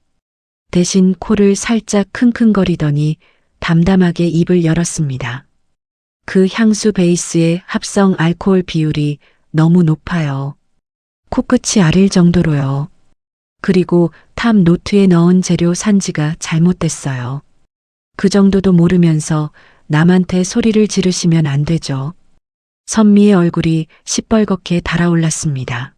Speaker 2: 대신 코를 살짝 킁킁거리더니 담담하게 입을 열었습니다. 그 향수 베이스의 합성 알코올 비율이 너무 높아요. 코끝이 아릴 정도로요. 그리고 탑 노트에 넣은 재료 산지가 잘못됐어요. 그 정도도 모르면서 남한테 소리를 지르시면 안 되죠. 선미의 얼굴이 시뻘겋게 달아올랐습니다.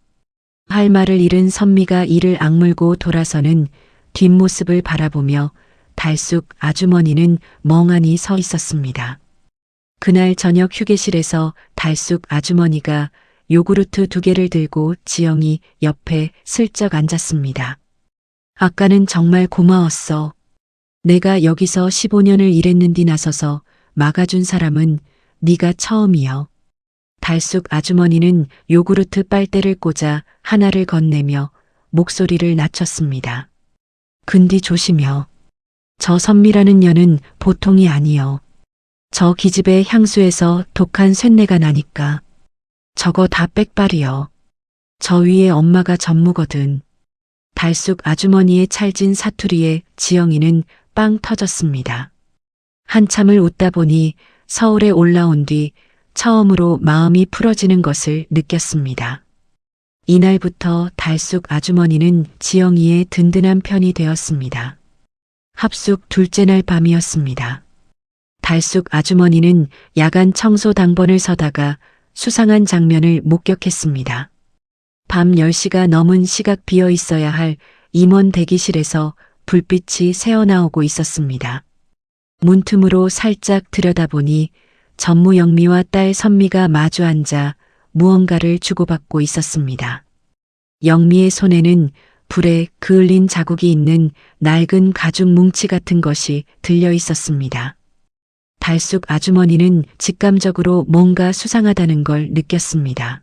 Speaker 2: 할 말을 잃은 선미가 이를 악물고 돌아서는 뒷모습을 바라보며 달숙 아주머니는 멍하니 서 있었습니다. 그날 저녁 휴게실에서 달숙 아주머니가 요구르트 2개를 들고 지영이 옆에 슬쩍 앉았습니다. 아까는 정말 고마웠어. 내가 여기서 15년을 일했는디 나서서 막아준 사람은 네가 처음이여. 달숙 아주머니는 요구르트 빨대를 꽂아 하나를 건네며 목소리를 낮췄습니다. 근디 조심여. 저 선미라는 년은 보통이 아니여. 저 기집애 향수에서 독한 쇳내가 나니까. 저거 다 빽발이여. 저 위에 엄마가 전무거든. 달숙 아주머니의 찰진 사투리에 지영이는 빵 터졌습니다. 한참을 웃다 보니 서울에 올라온 뒤 처음으로 마음이 풀어지는 것을 느꼈습니다. 이날부터 달숙 아주머니는 지영이의 든든한 편이 되었습니다. 합숙 둘째 날 밤이었습니다. 달숙 아주머니는 야간 청소 당번을 서다가 수상한 장면을 목격했습니다. 밤 10시가 넘은 시각 비어 있어야 할 임원 대기실에서 불빛이 새어나오고 있었습니다. 문틈으로 살짝 들여다보니 전무영미와 딸 선미가 마주 앉아 무언가를 주고받고 있었습니다. 영미의 손에는 불에 그을린 자국이 있는 낡은 가죽 뭉치 같은 것이 들려 있었습니다. 달숙 아주머니는 직감적으로 뭔가 수상하다는 걸 느꼈습니다.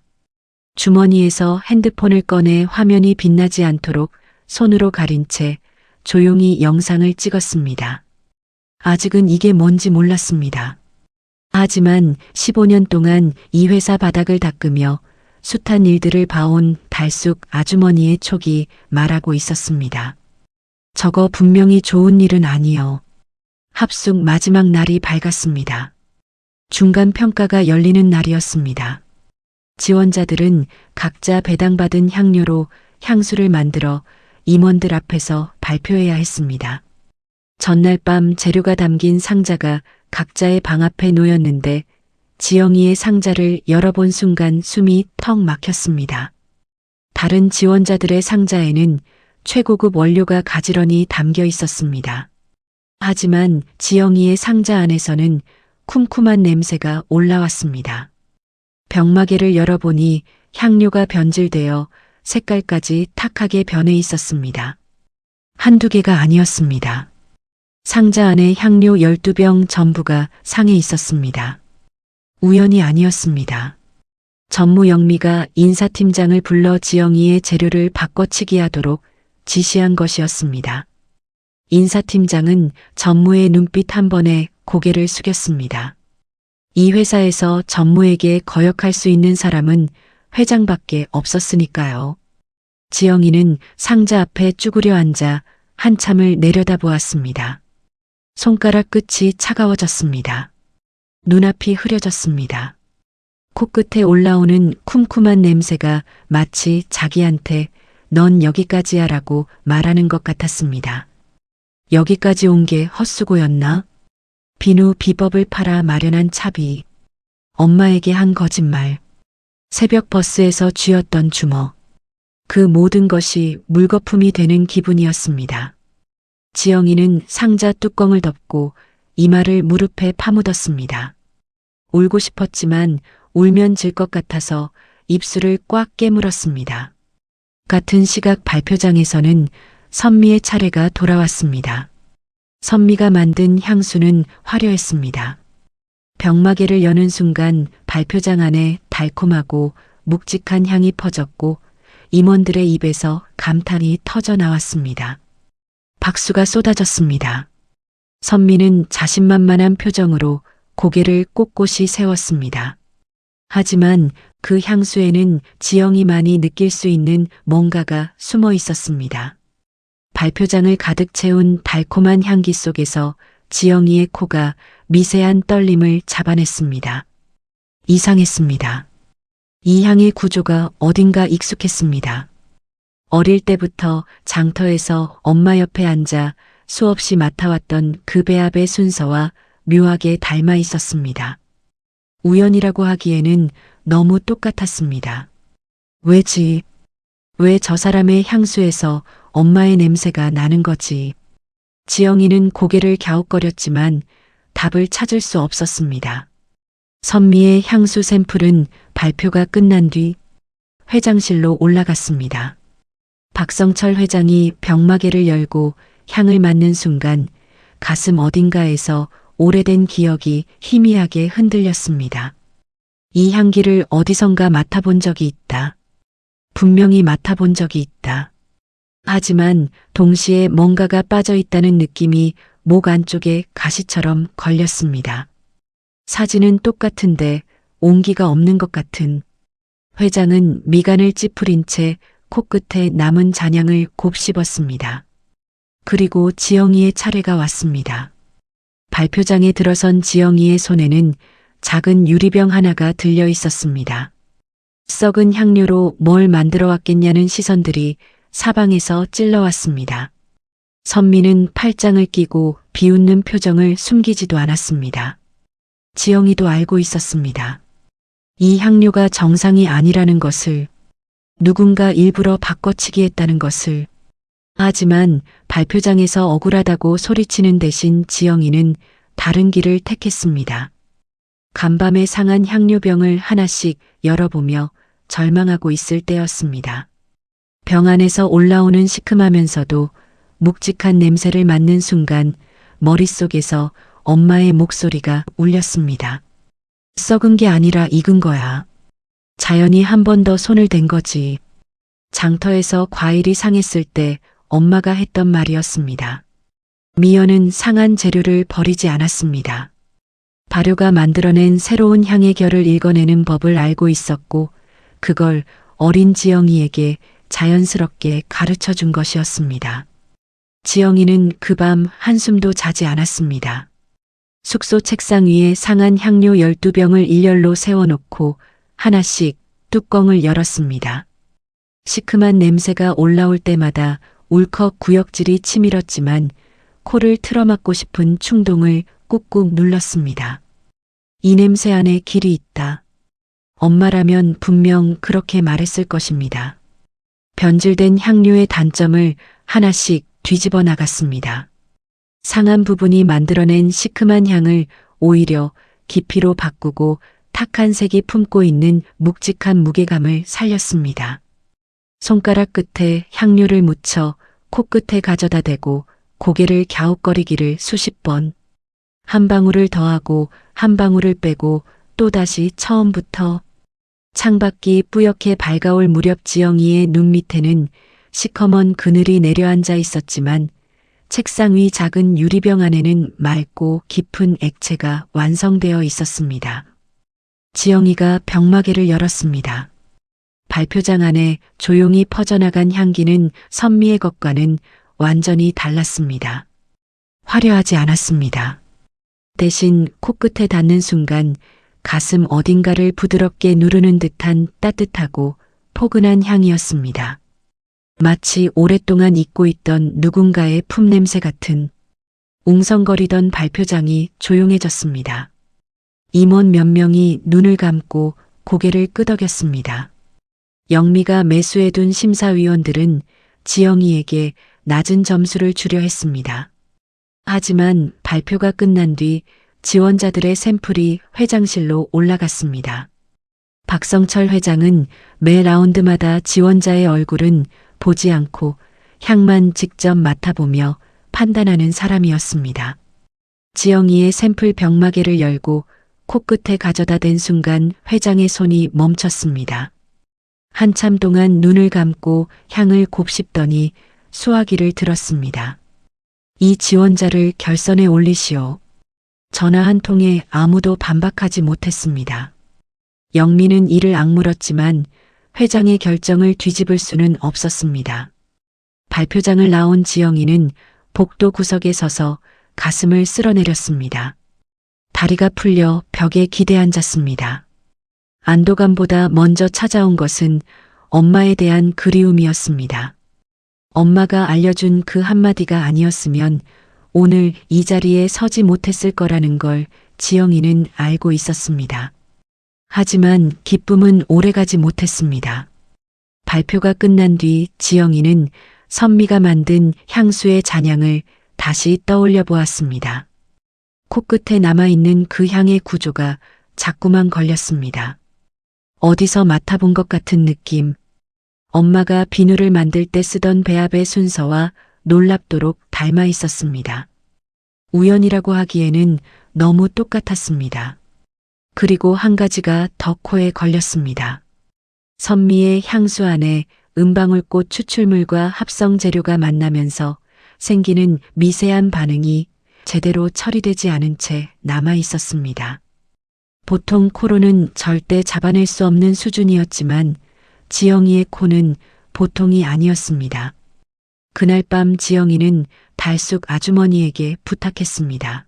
Speaker 2: 주머니에서 핸드폰을 꺼내 화면이 빛나지 않도록 손으로 가린 채 조용히 영상을 찍었습니다. 아직은 이게 뭔지 몰랐습니다. 하지만 15년 동안 이 회사 바닥을 닦으며 숱한 일들을 봐온 달숙 아주머니의 촉이 말하고 있었습니다. 저거 분명히 좋은 일은 아니요. 합숙 마지막 날이 밝았습니다. 중간 평가가 열리는 날이었습니다. 지원자들은 각자 배당받은 향료로 향수를 만들어 임원들 앞에서 발표해야 했습니다. 전날 밤 재료가 담긴 상자가 각자의 방 앞에 놓였는데 지영이의 상자를 열어본 순간 숨이 턱 막혔습니다. 다른 지원자들의 상자에는 최고급 원료가 가지런히 담겨 있었습니다. 하지만 지영이의 상자 안에서는 쿰쿰한 냄새가 올라왔습니다. 병마개를 열어보니 향료가 변질되어 색깔까지 탁하게 변해 있었습니다. 한두 개가 아니었습니다. 상자 안에 향료 12병 전부가 상해 있었습니다. 우연이 아니었습니다. 전무 영미가 인사팀장을 불러 지영이의 재료를 바꿔치기 하도록 지시한 것이었습니다. 인사팀장은 전무의 눈빛 한 번에 고개를 숙였습니다. 이 회사에서 전무에게 거역할 수 있는 사람은 회장밖에 없었으니까요. 지영이는 상자 앞에 쭈그려 앉아 한참을 내려다보았습니다. 손가락 끝이 차가워졌습니다. 눈앞이 흐려졌습니다. 코끝에 올라오는 쿰쿰한 냄새가 마치 자기한테 넌 여기까지야 라고 말하는 것 같았습니다. 여기까지 온 게 헛수고였나? 비누 비법을 팔아 마련한 차비. 엄마에게 한 거짓말. 새벽 버스에서 쥐었던 주먹. 그 모든 것이 물거품이 되는 기분이었습니다. 지영이는 상자 뚜껑을 덮고 이마를 무릎에 파묻었습니다. 울고 싶었지만 울면 질 것 같아서 입술을 꽉 깨물었습니다. 같은 시각 발표장에서는 선미의 차례가 돌아왔습니다. 선미가 만든 향수는 화려했습니다. 병마개를 여는 순간 발표장 안에 달콤하고 묵직한 향이 퍼졌고 임원들의 입에서 감탄이 터져 나왔습니다. 박수가 쏟아졌습니다. 선미는 자신만만한 표정으로 고개를 꼿꼿이 세웠습니다. 하지만 그 향수에는 지영이만이 느낄 수 있는 뭔가가 숨어 있었습니다. 발표장을 가득 채운 달콤한 향기 속에서 지영이의 코가 미세한 떨림을 잡아냈습니다. 이상했습니다. 이 향의 구조가 어딘가 익숙했습니다. 어릴 때부터 장터에서 엄마 옆에 앉아 수없이 맡아왔던 그 배합의 순서와 묘하게 닮아 있었습니다. 우연이라고 하기에는 너무 똑같았습니다. 왜지? 왜 저 사람의 향수에서 엄마의 냄새가 나는 거지? 지영이는 고개를 갸웃거렸지만 답을 찾을 수 없었습니다. 선미의 향수 샘플은 발표가 끝난 뒤 회장실로 올라갔습니다. 박성철 회장이 병마개를 열고 향을 맡는 순간 가슴 어딘가에서 오래된 기억이 희미하게 흔들렸습니다. 이 향기를 어디선가 맡아본 적이 있다. 분명히 맡아본 적이 있다. 하지만 동시에 뭔가가 빠져 있다는 느낌이 목 안쪽에 가시처럼 걸렸습니다. 사진은 똑같은데 온기가 없는 것 같은. 회장은 미간을 찌푸린 채 코끝에 남은 잔향을 곱씹었습니다. 그리고 지영이의 차례가 왔습니다. 발표장에 들어선 지영이의 손에는 작은 유리병 하나가 들려 있었습니다. 썩은 향료로 뭘 만들어 왔겠냐는 시선들이 사방에서 찔러왔습니다. 선미는 팔짱을 끼고 비웃는 표정을 숨기지도 않았습니다. 지영이도 알고 있었습니다. 이 향료가 정상이 아니라는 것을, 누군가 일부러 바꿔치기 했다는 것을. 하지만 발표장에서 억울하다고 소리치는 대신 지영이는 다른 길을 택했습니다. 간밤에 상한 향료병을 하나씩 열어보며 절망하고 있을 때였습니다. 병 안에서 올라오는 시큼하면서도 묵직한 냄새를 맡는 순간 머릿속에서 엄마의 목소리가 울렸습니다. 썩은 게 아니라 익은 거야. 자연이 한 번 더 손을 댄 거지. 장터에서 과일이 상했을 때 엄마가 했던 말이었습니다. 미연은 상한 재료를 버리지 않았습니다. 발효가 만들어낸 새로운 향의 결을 읽어내는 법을 알고 있었고 그걸 어린 지영이에게 자연스럽게 가르쳐 준 것이었습니다. 지영이는 그 밤 한숨도 자지 않았습니다. 숙소 책상 위에 상한 향료 12병을 일렬로 세워놓고 하나씩 뚜껑을 열었습니다. 시큼한 냄새가 올라올 때마다 울컥 구역질이 치밀었지만 코를 틀어막고 싶은 충동을 꾹꾹 눌렀습니다. 이 냄새 안에 길이 있다. 엄마라면 분명 그렇게 말했을 것입니다. 변질된 향료의 단점을 하나씩 뒤집어 나갔습니다. 상한 부분이 만들어낸 시큼한 향을 오히려 깊이로 바꾸고 탁한 색이 품고 있는 묵직한 무게감을 살렸습니다. 손가락 끝에 향료를 묻혀 코끝에 가져다 대고 고개를 갸웃거리기를 수십 번. 한 방울을 더하고 한 방울을 빼고 또다시 처음부터. 창밖이 뿌옇게 밝아올 무렵 지영이의 눈 밑에는 시커먼 그늘이 내려앉아 있었지만 책상 위 작은 유리병 안에는 맑고 깊은 액체가 완성되어 있었습니다. 지영이가 병마개를 열었습니다. 발표장 안에 조용히 퍼져나간 향기는 선미의 것과는 완전히 달랐습니다. 화려하지 않았습니다. 대신 코끝에 닿는 순간 가슴 어딘가를 부드럽게 누르는 듯한 따뜻하고 포근한 향이었습니다. 마치 오랫동안 잊고 있던 누군가의 품냄새 같은. 웅성거리던 발표장이 조용해졌습니다. 임원 몇 명이 눈을 감고 고개를 끄덕였습니다. 영미가 매수해둔 심사위원들은 지영이에게 낮은 점수를 주려 했습니다. 하지만 발표가 끝난 뒤 지원자들의 샘플이 회장실로 올라갔습니다. 박성철 회장은 매 라운드마다 지원자의 얼굴은 보지 않고 향만 직접 맡아보며 판단하는 사람이었습니다. 지영이의 샘플 병마개를 열고 코끝에 가져다 댄 순간 회장의 손이 멈췄습니다. 한참 동안 눈을 감고 향을 곱씹더니 수화기를 들었습니다. 이 지원자를 결선에 올리시오. 전화 한 통에 아무도 반박하지 못했습니다. 영미는 이를 악물었지만 회장의 결정을 뒤집을 수는 없었습니다. 발표장을 나온 지영이는 복도 구석에 서서 가슴을 쓸어내렸습니다. 다리가 풀려 벽에 기대앉았습니다. 안도감보다 먼저 찾아온 것은 엄마에 대한 그리움이었습니다. 엄마가 알려준 그 한마디가 아니었으면 오늘 이 자리에 서지 못했을 거라는 걸 지영이는 알고 있었습니다. 하지만 기쁨은 오래가지 못했습니다. 발표가 끝난 뒤 지영이는 선미가 만든 향수의 잔향을 다시 떠올려 보았습니다. 코끝에 남아있는 그 향의 구조가 자꾸만 걸렸습니다. 어디서 맡아본 것 같은 느낌. 엄마가 비누를 만들 때 쓰던 배합의 순서와 놀랍도록 닮아 있었습니다. 우연이라고 하기에는 너무 똑같았습니다. 그리고 한 가지가 더 코에 걸렸습니다. 선미의 향수 안에 은방울꽃 추출물과 합성 재료가 만나면서 생기는 미세한 반응이 제대로 처리되지 않은 채 남아 있었습니다. 보통 코로는 절대 잡아낼 수 없는 수준이었지만 지영이의 코는 보통이 아니었습니다. 그날 밤 지영이는 달숙 아주머니에게 부탁했습니다.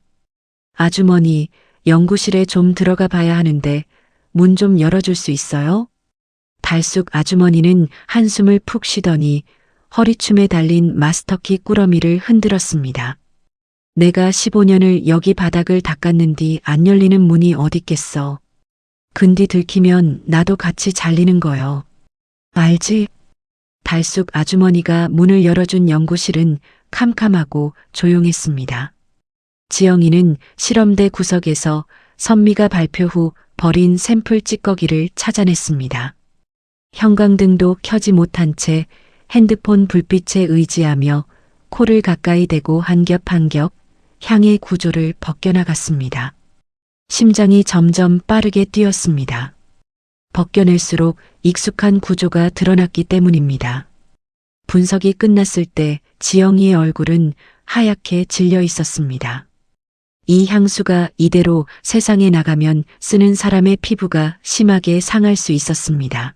Speaker 2: 아주머니, 연구실에 좀 들어가 봐야 하는데 문 좀 열어줄 수 있어요? 달숙 아주머니는 한숨을 푹 쉬더니 허리춤에 달린 마스터키 꾸러미를 흔들었습니다. 내가 15년을 여기 바닥을 닦았는디 안 열리는 문이 어딨겠어. 근디 들키면 나도 같이 잘리는 거요. 알지? 달숙 아주머니가 문을 열어준 연구실은 캄캄하고 조용했습니다. 지영이는 실험대 구석에서 선미가 발표 후 버린 샘플 찌꺼기를 찾아냈습니다. 형광등도 켜지 못한 채 핸드폰 불빛에 의지하며 코를 가까이 대고 한 겹 한 겹 향의 구조를 벗겨나갔습니다. 심장이 점점 빠르게 뛰었습니다. 벗겨낼수록 익숙한 구조가 드러났기 때문입니다. 분석이 끝났을 때 지영이의 얼굴은 하얗게 질려 있었습니다. 이 향수가 이대로 세상에 나가면 쓰는 사람의 피부가 심하게 상할 수 있었습니다.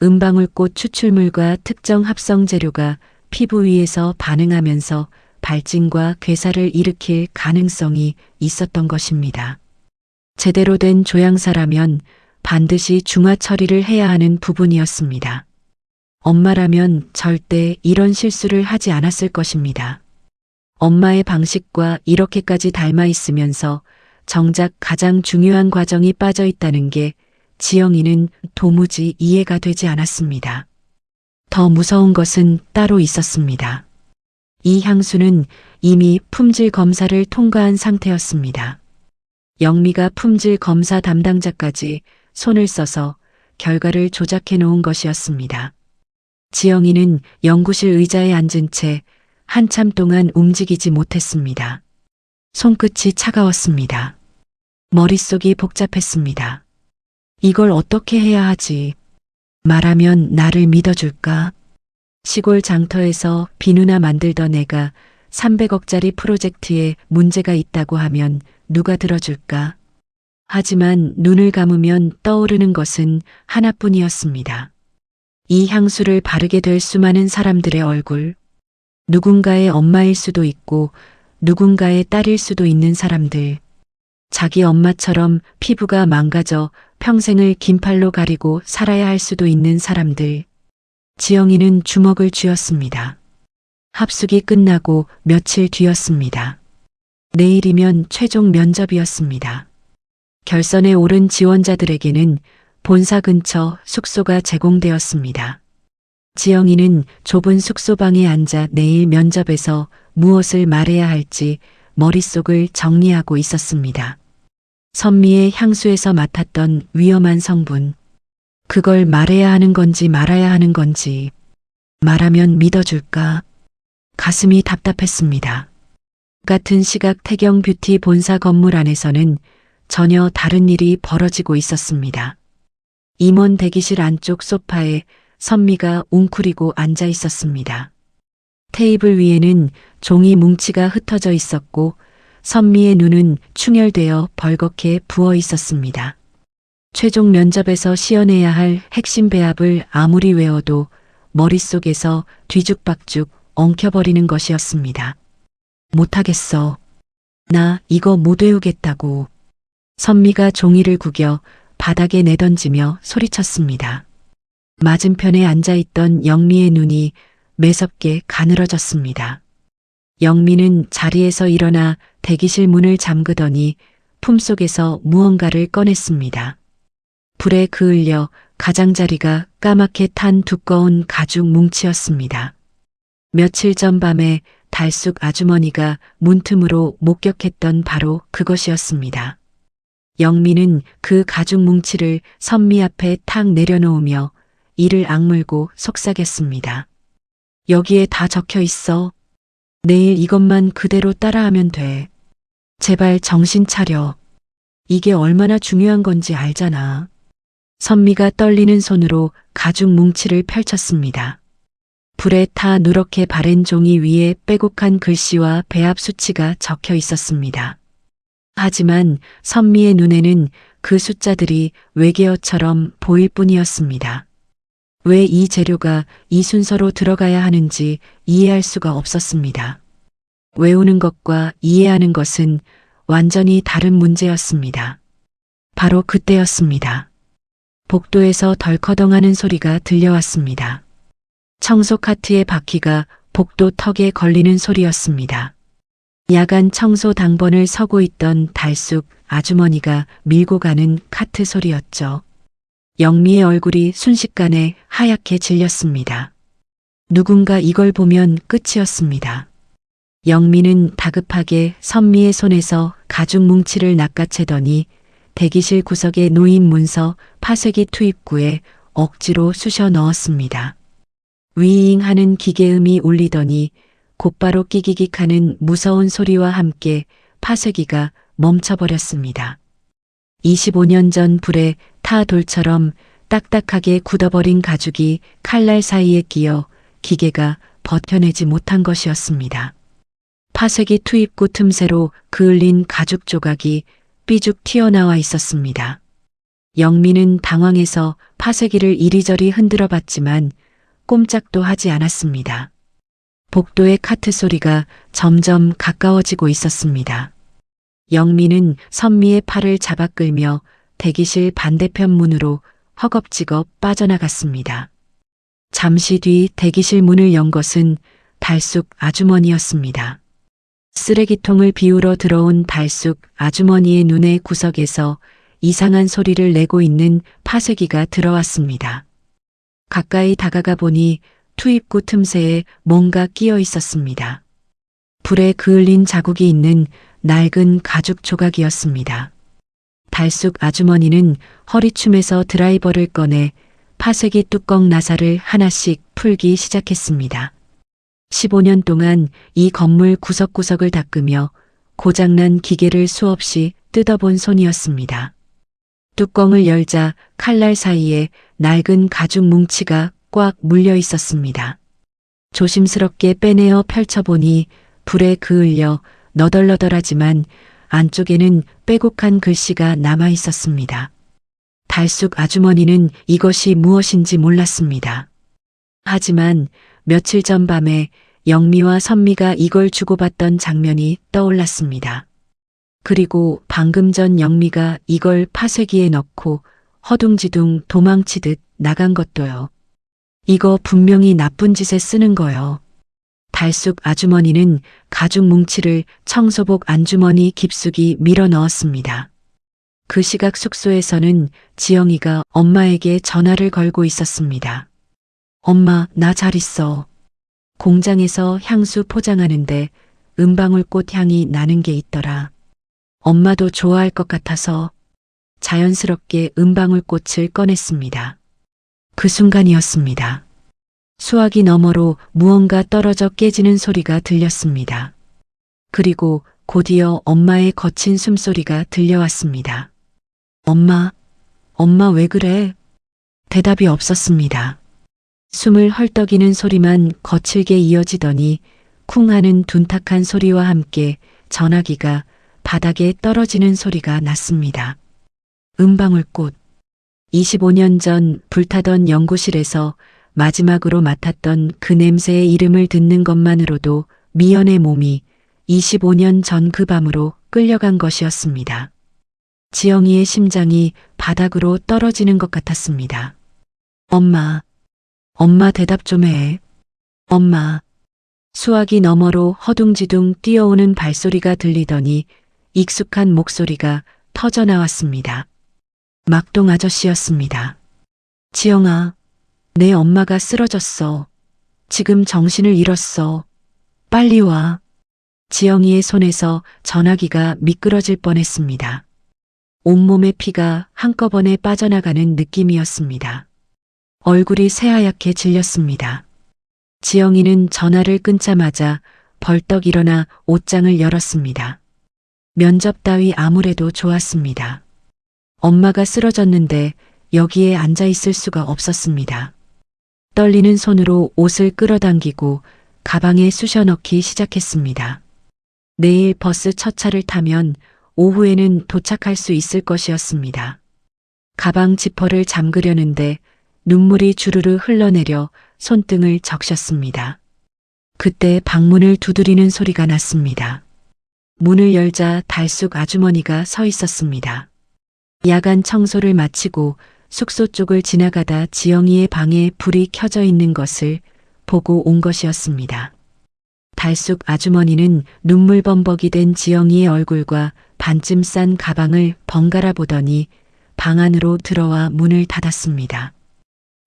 Speaker 2: 은방울꽃 추출물과 특정 합성 재료가 피부 위에서 반응하면서 발진과 괴사를 일으킬 가능성이 있었던 것입니다. 제대로 된 조향사라면 반드시 중화 처리를 해야 하는 부분이었습니다. 엄마라면 절대 이런 실수를 하지 않았을 것입니다. 엄마의 방식과 이렇게까지 닮아 있으면서 정작 가장 중요한 과정이 빠져 있다는 게 지영이는 도무지 이해가 되지 않았습니다. 더 무서운 것은 따로 있었습니다. 이 향수는 이미 품질 검사를 통과한 상태였습니다. 영미가 품질 검사 담당자까지 손을 써서 결과를 조작해 놓은 것이었습니다. 지영이는 연구실 의자에 앉은 채 한참 동안 움직이지 못했습니다. 손끝이 차가웠습니다. 머릿속이 복잡했습니다. 이걸 어떻게 해야 하지? 말하면 나를 믿어줄까? 시골 장터에서 비누나 만들던 애가 300억짜리 프로젝트에 문제가 있다고 하면 누가 들어줄까? 하지만 눈을 감으면 떠오르는 것은 하나뿐이었습니다. 이 향수를 바르게 될 수많은 사람들의 얼굴, 누군가의 엄마일 수도 있고 누군가의 딸일 수도 있는 사람들, 자기 엄마처럼 피부가 망가져 평생을 긴팔로 가리고 살아야 할 수도 있는 사람들. 지영이는 주먹을 쥐었습니다. 합숙이 끝나고 며칠 뒤였습니다. 내일이면 최종 면접이었습니다. 결선에 오른 지원자들에게는 본사 근처 숙소가 제공되었습니다. 지영이는 좁은 숙소방에 앉아 내일 면접에서 무엇을 말해야 할지 머릿속을 정리하고 있었습니다. 선미의 향수에서 맡았던 위험한 성분. 그걸 말해야 하는 건지 말아야 하는 건지. 말하면 믿어줄까? 가슴이 답답했습니다. 같은 시각 태경 뷰티 본사 건물 안에서는 전혀 다른 일이 벌어지고 있었습니다. 임원 대기실 안쪽 소파에 선미가 웅크리고 앉아 있었습니다. 테이블 위에는 종이 뭉치가 흩어져 있었고 선미의 눈은 충혈되어 벌겋게 부어 있었습니다. 최종 면접에서 시연해야 할 핵심 배합을 아무리 외워도 머릿속에서 뒤죽박죽 엉켜버리는 것이었습니다. 못하겠어. 나 이거 못 외우겠다고. 선미가 종이를 구겨 바닥에 내던지며 소리쳤습니다. 맞은편에 앉아있던 영미의 눈이 매섭게 가늘어졌습니다. 영미는 자리에서 일어나 대기실 문을 잠그더니 품속에서 무언가를 꺼냈습니다. 불에 그을려 가장자리가 까맣게 탄 두꺼운 가죽 뭉치였습니다. 며칠 전 밤에 달숙 아주머니가 문틈으로 목격했던 바로 그것이었습니다. 영미는 그 가죽 뭉치를 선미 앞에 탁 내려놓으며 이를 악물고 속삭였습니다. 여기에 다 적혀 있어. 내일 이것만 그대로 따라하면 돼. 제발 정신 차려. 이게 얼마나 중요한 건지 알잖아. 선미가 떨리는 손으로 가죽 뭉치를 펼쳤습니다. 불에 타 누렇게 바랜 종이 위에 빼곡한 글씨와 배합 수치가 적혀 있었습니다. 하지만 선미의 눈에는 그 숫자들이 외계어처럼 보일 뿐이었습니다. 왜 이 재료가 이 순서로 들어가야 하는지 이해할 수가 없었습니다. 외우는 것과 이해하는 것은 완전히 다른 문제였습니다. 바로 그때였습니다. 복도에서 덜커덩하는 소리가 들려왔습니다. 청소 카트의 바퀴가 복도 턱에 걸리는 소리였습니다. 야간 청소 당번을 서고 있던 달숙 아주머니가 밀고 가는 카트 소리였죠. 영미의 얼굴이 순식간에 하얗게 질렸습니다. 누군가 이걸 보면 끝이었습니다. 영미는 다급하게 선미의 손에서 가죽 뭉치를 낚아채더니 대기실 구석에 놓인 문서 파쇄기 투입구에 억지로 쑤셔 넣었습니다. 위잉 하는 기계음이 울리더니 곧바로 끼기기하는 무서운 소리와 함께 파쇄기가 멈춰버렸습니다. 25년 전 불에 타 돌처럼 딱딱하게 굳어버린 가죽이 칼날 사이에 끼어 기계가 버텨내지 못한 것이었습니다. 파쇄기 투입구 틈새로 그을린 가죽 조각이 삐죽 튀어나와 있었습니다. 영미는 당황해서 파쇄기를 이리저리 흔들어 봤지만 꼼짝도 하지 않았습니다. 복도의 카트 소리가 점점 가까워지고 있었습니다. 영미는 선미의 팔을 잡아 끌며 대기실 반대편 문으로 허겁지겁 빠져나갔습니다. 잠시 뒤 대기실 문을 연 것은 달숙 아주머니였습니다. 쓰레기통을 비우러 들어온 달숙 아주머니의 눈의 구석에서 이상한 소리를 내고 있는 파쇄기가 들어왔습니다. 가까이 다가가 보니 투입구 틈새에 뭔가 끼어 있었습니다. 불에 그을린 자국이 있는 낡은 가죽 조각이었습니다. 달숙 아주머니는 허리춤에서 드라이버를 꺼내 파쇄기 뚜껑 나사를 하나씩 풀기 시작했습니다. 15년 동안 이 건물 구석구석을 닦으며 고장난 기계를 수없이 뜯어본 손이었습니다. 뚜껑을 열자 칼날 사이에 낡은 가죽 뭉치가 꽉 물려 있었습니다. 조심스럽게 빼내어 펼쳐보니 불에 그을려 너덜너덜하지만 안쪽에는 빼곡한 글씨가 남아 있었습니다. 달숙 아주머니는 이것이 무엇인지 몰랐습니다. 하지만 며칠 전 밤에 영미와 선미가 이걸 주고받던 장면이 떠올랐습니다. 그리고 방금 전 영미가 이걸 파쇄기에 넣고 허둥지둥 도망치듯 나간 것도요. 이거 분명히 나쁜 짓에 쓰는 거요. 달숙 아주머니는 가죽 뭉치를 청소복 안주머니 깊숙이 밀어 넣었습니다. 그 시각 숙소에서는 지영이가 엄마에게 전화를 걸고 있었습니다. 엄마, 나 잘 있어. 공장에서 향수 포장하는데 은방울꽃 향이 나는 게 있더라. 엄마도 좋아할 것 같아서 자연스럽게 은방울꽃을 꺼냈습니다. 그 순간이었습니다. 수화기 너머로 무언가 떨어져 깨지는 소리가 들렸습니다. 그리고 곧이어 엄마의 거친 숨소리가 들려왔습니다. 엄마 왜 그래? 대답이 없었습니다. 숨을 헐떡이는 소리만 거칠게 이어지더니 쿵 하는 둔탁한 소리와 함께 전화기가 바닥에 떨어지는 소리가 났습니다. 은방울꽃. 25년 전 불타던 연구실에서 마지막으로 맡았던 그 냄새의 이름을 듣는 것만으로도 미연의 몸이 25년 전 그 밤으로 끌려간 것이었습니다. 지영이의 심장이 바닥으로 떨어지는 것 같았습니다. 엄마 대답 좀 해. 엄마. 수화기 너머로 허둥지둥 뛰어오는 발소리가 들리더니 익숙한 목소리가 터져나왔습니다. 막동 아저씨였습니다. 지영아, 내 엄마가 쓰러졌어. 지금 정신을 잃었어. 빨리 와. 지영이의 손에서 전화기가 미끄러질 뻔했습니다. 온몸의 피가 한꺼번에 빠져나가는 느낌이었습니다. 얼굴이 새하얗게 질렸습니다. 지영이는 전화를 끊자마자 벌떡 일어나 옷장을 열었습니다. 면접 따위 아무래도 좋았습니다. 엄마가 쓰러졌는데 여기에 앉아 있을 수가 없었습니다. 떨리는 손으로 옷을 끌어당기고 가방에 쑤셔 넣기 시작했습니다. 내일 버스 첫 차를 타면 오후에는 도착할 수 있을 것이었습니다. 가방 지퍼를 잠그려는데 눈물이 주르르 흘러내려 손등을 적셨습니다. 그때 방문을 두드리는 소리가 났습니다. 문을 열자 달숙 아주머니가 서 있었습니다. 야간 청소를 마치고 숙소 쪽을 지나가다 지영이의 방에 불이 켜져 있는 것을 보고 온 것이었습니다. 달숙 아주머니는 눈물범벅이 된 지영이의 얼굴과 반쯤 싼 가방을 번갈아 보더니 방 안으로 들어와 문을 닫았습니다.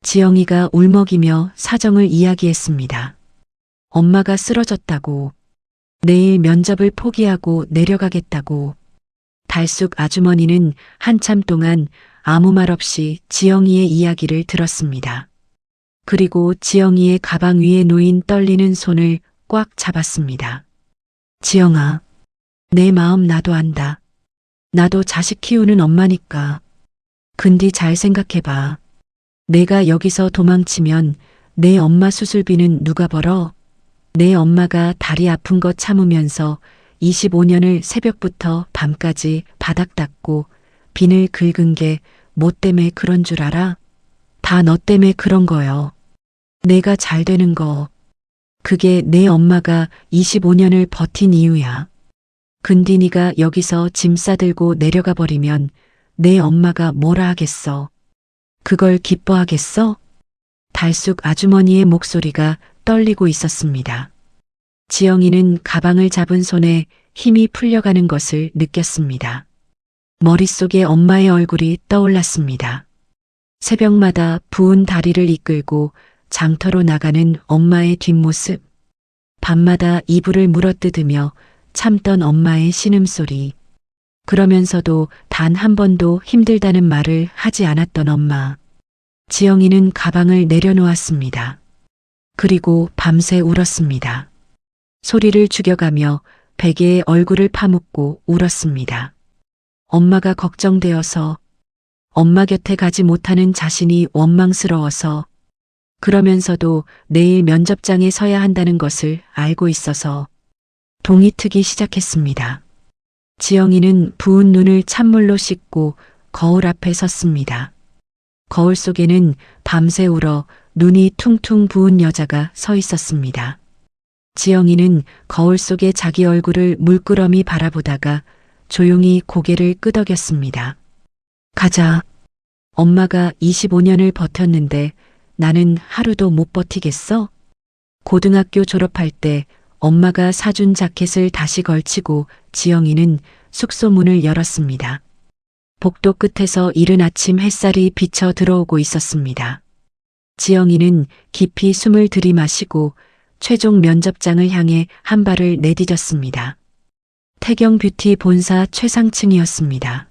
Speaker 2: 지영이가 울먹이며 사정을 이야기했습니다. 엄마가 쓰러졌다고. 내일 면접을 포기하고 내려가겠다고. 달숙 아주머니는 한참 동안 아무 말 없이 지영이의 이야기를 들었습니다. 그리고 지영이의 가방 위에 놓인 떨리는 손을 꽉 잡았습니다. 지영아, 내 마음 나도 안다. 나도 자식 키우는 엄마니까. 근디 잘 생각해봐. 내가 여기서 도망치면 내 엄마 수술비는 누가 벌어? 내 엄마가 다리 아픈 거 참으면서 25년을 새벽부터 밤까지 바닥 닦고 비늘 긁은 게 뭐 때문에 그런 줄 알아? 다 너 때문에 그런 거요. 내가 잘 되는 거. 그게 내 엄마가 25년을 버틴 이유야. 근디 네가 여기서 짐 싸들고 내려가 버리면 내 엄마가 뭐라 하겠어. 그걸 기뻐하겠어? 달숙 아주머니의 목소리가 떨리고 있었습니다. 지영이는 가방을 잡은 손에 힘이 풀려가는 것을 느꼈습니다. 머릿속에 엄마의 얼굴이 떠올랐습니다. 새벽마다 부은 다리를 이끌고 장터로 나가는 엄마의 뒷모습, 밤마다 이불을 물어뜯으며 참던 엄마의 신음소리, 그러면서도 단 한 번도 힘들다는 말을 하지 않았던 엄마. 지영이는 가방을 내려놓았습니다. 그리고 밤새 울었습니다. 소리를 죽여가며 베개에 얼굴을 파묻고 울었습니다. 엄마가 걱정되어서, 엄마 곁에 가지 못하는 자신이 원망스러워서, 그러면서도 내일 면접장에 서야 한다는 것을 알고 있어서 동이 트기 시작했습니다. 지영이는 부은 눈을 찬물로 씻고 거울 앞에 섰습니다. 거울 속에는 밤새 울어 눈이 퉁퉁 부은 여자가 서 있었습니다. 지영이는 거울 속에 자기 얼굴을 물끄러미 바라보다가 조용히 고개를 끄덕였습니다. 가자. 엄마가 25년을 버텼는데 나는 하루도 못 버티겠어? 고등학교 졸업할 때 엄마가 사준 자켓을 다시 걸치고 지영이는 숙소 문을 열었습니다. 복도 끝에서 이른 아침 햇살이 비쳐 들어오고 있었습니다. 지영이는 깊이 숨을 들이마시고 최종 면접장을 향해 한 발을 내디뎠습니다. 태경뷰티 본사 최상층이었습니다.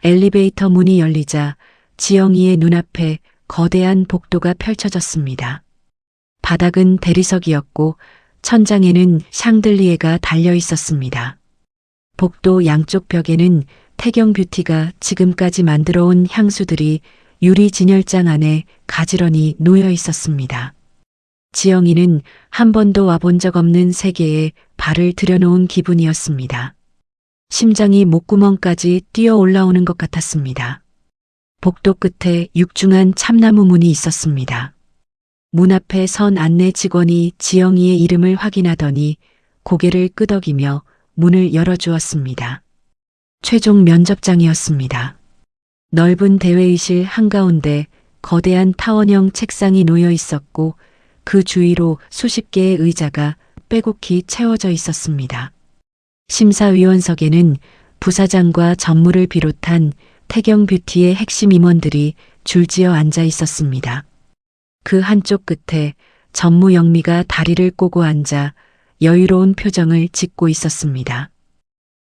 Speaker 2: 엘리베이터 문이 열리자 지영이의 눈앞에 거대한 복도가 펼쳐졌습니다. 바닥은 대리석이었고 천장에는 샹들리에가 달려 있었습니다. 복도 양쪽 벽에는 태경뷰티가 지금까지 만들어온 향수들이 유리 진열장 안에 가지런히 놓여 있었습니다. 지영이는 한 번도 와본 적 없는 세계에 발을 들여놓은 기분이었습니다. 심장이 목구멍까지 뛰어 올라오는 것 같았습니다. 복도 끝에 육중한 참나무 문이 있었습니다. 문 앞에 선 안내 직원이 지영이의 이름을 확인하더니 고개를 끄덕이며 문을 열어주었습니다. 최종 면접장이었습니다. 넓은 대회의실 한가운데 거대한 타원형 책상이 놓여 있었고 그 주위로 수십 개의 의자가 빼곡히 채워져 있었습니다. 심사위원석에는 부사장과 전무를 비롯한 태경뷰티의 핵심 임원들이 줄지어 앉아 있었습니다. 그 한쪽 끝에 전무 영미가 다리를 꼬고 앉아 여유로운 표정을 짓고 있었습니다.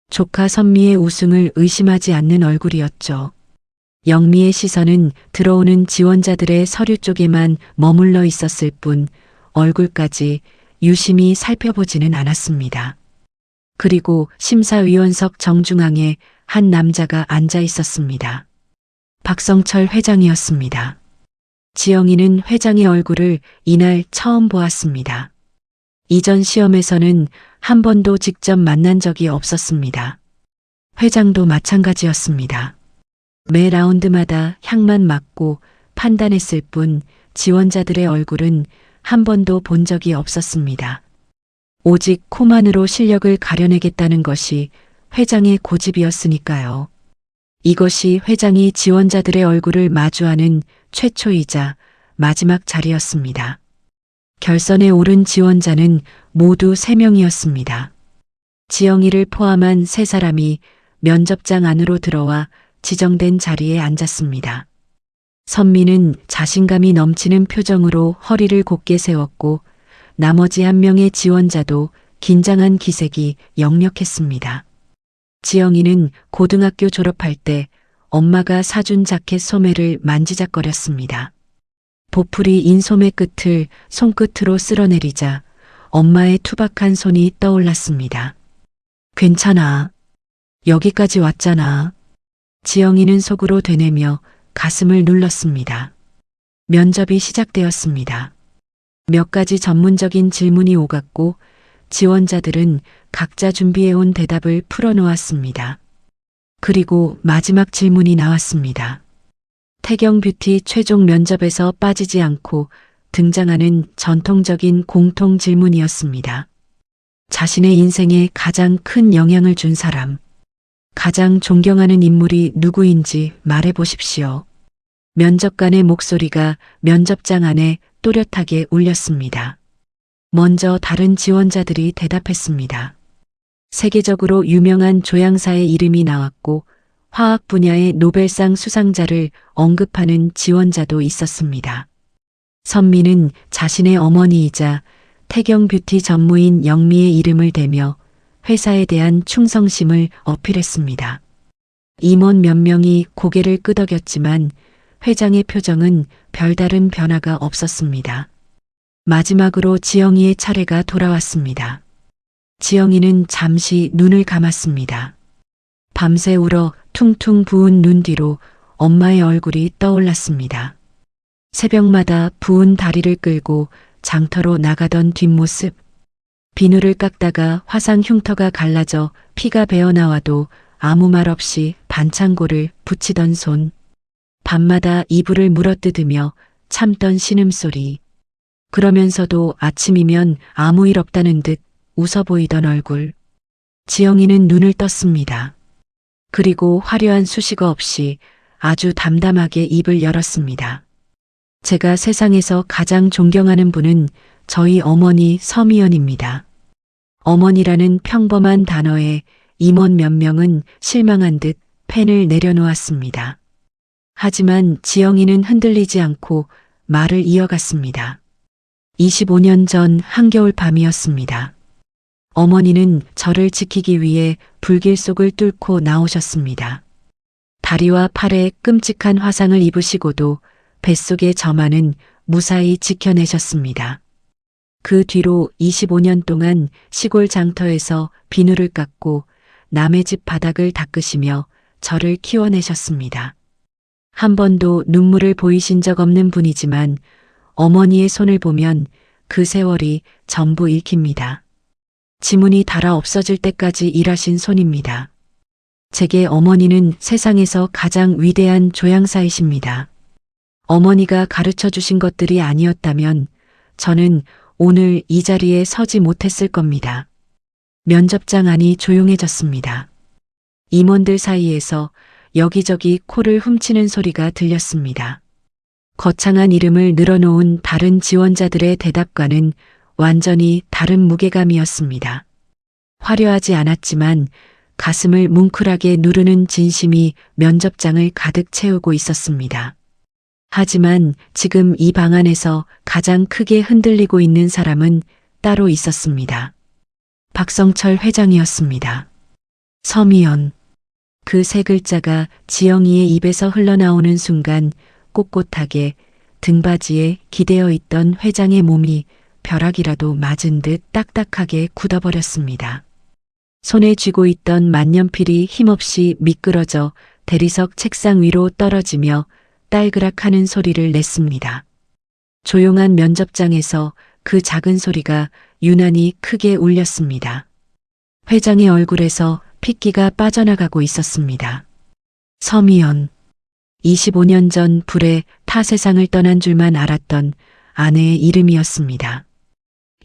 Speaker 2: 조카 선미의 우승을 의심하지 않는 얼굴이었죠. 영미의 시선은 들어오는 지원자들의 서류 쪽에만 머물러 있었을 뿐 얼굴까지 유심히 살펴보지는 않았습니다. 그리고 심사위원석 정중앙에 한 남자가 앉아 있었습니다. 박성철 회장이었습니다. 지영이는 회장의 얼굴을 이날 처음 보았습니다. 이전 시험에서는 한 번도 직접 만난 적이 없었습니다. 회장도 마찬가지였습니다. 매 라운드마다 향만 맡고 판단했을 뿐 지원자들의 얼굴은 한 번도 본 적이 없었습니다. 오직 코만으로 실력을 가려내겠다는 것이 회장의 고집이었으니까요. 이것이 회장이 지원자들의 얼굴을 마주하는 최초이자 마지막 자리였습니다. 결선에 오른 지원자는 모두 3명이었습니다. 지영이를 포함한 3사람이 면접장 안으로 들어와 지정된 자리에 앉았습니다. 선미는 자신감이 넘치는 표정으로 허리를 곧게 세웠고 나머지 한 명의 지원자도 긴장한 기색이 역력했습니다. 지영이는 고등학교 졸업할 때 엄마가 사준 자켓 소매를 만지작거렸습니다. 보풀이 인소매 끝을 손끝으로 쓸어내리자 엄마의 투박한 손이 떠올랐습니다. 괜찮아. 여기까지 왔잖아. 지영이는 속으로 되뇌며 가슴을 눌렀습니다. 면접이 시작되었습니다. 몇 가지 전문적인 질문이 오갔고 지원자들은 각자 준비해온 대답을 풀어놓았습니다. 그리고 마지막 질문이 나왔습니다. 태경뷰티 최종 면접에서 빠지지 않고 등장하는 전통적인 공통 질문이었습니다. 자신의 인생에 가장 큰 영향을 준 사람, 가장 존경하는 인물이 누구인지 말해보십시오. 면접관의 목소리가 면접장 안에 또렷하게 울렸습니다. 먼저 다른 지원자들이 대답했습니다. 세계적으로 유명한 조향사의 이름이 나왔고 화학 분야의 노벨상 수상자를 언급하는 지원자도 있었습니다. 선미는 자신의 어머니이자 태경 뷰티 전무인 영미의 이름을 대며 회사에 대한 충성심을 어필했습니다. 임원 몇 명이 고개를 끄덕였지만 회장의 표정은 별다른 변화가 없었습니다. 마지막으로 지영이의 차례가 돌아왔습니다. 지영이는 잠시 눈을 감았습니다. 밤새 울어 퉁퉁 부은 눈 뒤로 엄마의 얼굴이 떠올랐습니다. 새벽마다 부은 다리를 끌고 장터로 나가던 뒷모습, 비누를 깎다가 화상 흉터가 갈라져 피가 배어나와도 아무 말 없이 반창고를 붙이던 손, 밤마다 이불을 물어뜯으며 참던 신음소리, 그러면서도 아침이면 아무 일 없다는 듯 웃어 보이던 얼굴. 지영이는 눈을 떴습니다. 그리고 화려한 수식어 없이 아주 담담하게 입을 열었습니다. 제가 세상에서 가장 존경하는 분은 저희 어머니 서미연입니다. 어머니라는 평범한 단어에 임원 몇 명은 실망한 듯 펜을 내려놓았습니다. 하지만 지영이는 흔들리지 않고 말을 이어갔습니다. 25년 전 한겨울 밤이었습니다. 어머니는 저를 지키기 위해 불길 속을 뚫고 나오셨습니다. 다리와 팔에 끔찍한 화상을 입으시고도 뱃속의 저만은 무사히 지켜내셨습니다. 그 뒤로 25년 동안 시골 장터에서 비누를 깎고 남의 집 바닥을 닦으시며 저를 키워내셨습니다. 한 번도 눈물을 보이신 적 없는 분이지만 어머니의 손을 보면 그 세월이 전부 읽힙니다. 지문이 닳아 없어질 때까지 일하신 손입니다. 제게 어머니는 세상에서 가장 위대한 조향사이십니다. 어머니가 가르쳐 주신 것들이 아니었다면 저는 오늘 이 자리에 서지 못했을 겁니다. 면접장 안이 조용해졌습니다. 임원들 사이에서 여기저기 코를 훔치는 소리가 들렸습니다. 거창한 이름을 늘어놓은 다른 지원자들의 대답과는 완전히 다른 무게감이었습니다. 화려하지 않았지만 가슴을 뭉클하게 누르는 진심이 면접장을 가득 채우고 있었습니다. 하지만 지금 이 방 안에서 가장 크게 흔들리고 있는 사람은 따로 있었습니다. 박성철 회장이었습니다. 서미연. 그 세 글자가 지영이의 입에서 흘러나오는 순간 꼿꼿하게 등받이에 기대어 있던 회장의 몸이 벼락이라도 맞은 듯 딱딱하게 굳어버렸습니다. 손에 쥐고 있던 만년필이 힘없이 미끄러져 대리석 책상 위로 떨어지며 딸그락 하는 소리를 냈습니다. 조용한 면접장에서 그 작은 소리가 유난히 크게 울렸습니다. 회장의 얼굴에서 핏기가 빠져나가고 있었습니다. 서미연. 25년 전 불에 타 세상을 떠난 줄만 알았던 아내의 이름이었습니다.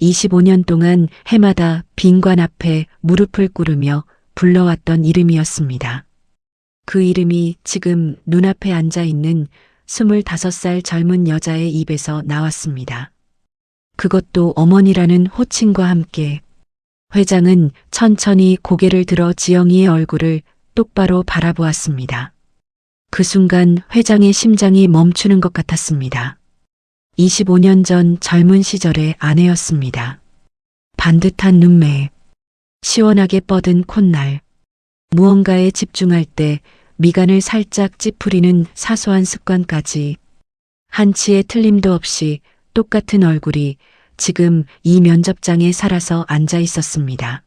Speaker 2: 25년 동안 해마다 빈관 앞에 무릎을 꿇으며 불러왔던 이름이었습니다. 그 이름이 지금 눈앞에 앉아있는 25살 젊은 여자의 입에서 나왔습니다. 그것도 어머니라는 호칭과 함께. 회장은 천천히 고개를 들어 지영이의 얼굴을 똑바로 바라보았습니다. 그 순간 회장의 심장이 멈추는 것 같았습니다. 25년 전 젊은 시절의 아내였습니다. 반듯한 눈매, 시원하게 뻗은 콧날, 무언가에 집중할 때 미간을 살짝 찌푸리는 사소한 습관까지 한치의 틀림도 없이 똑같은 얼굴이 지금 이 면접장에 살아서 앉아 있었습니다.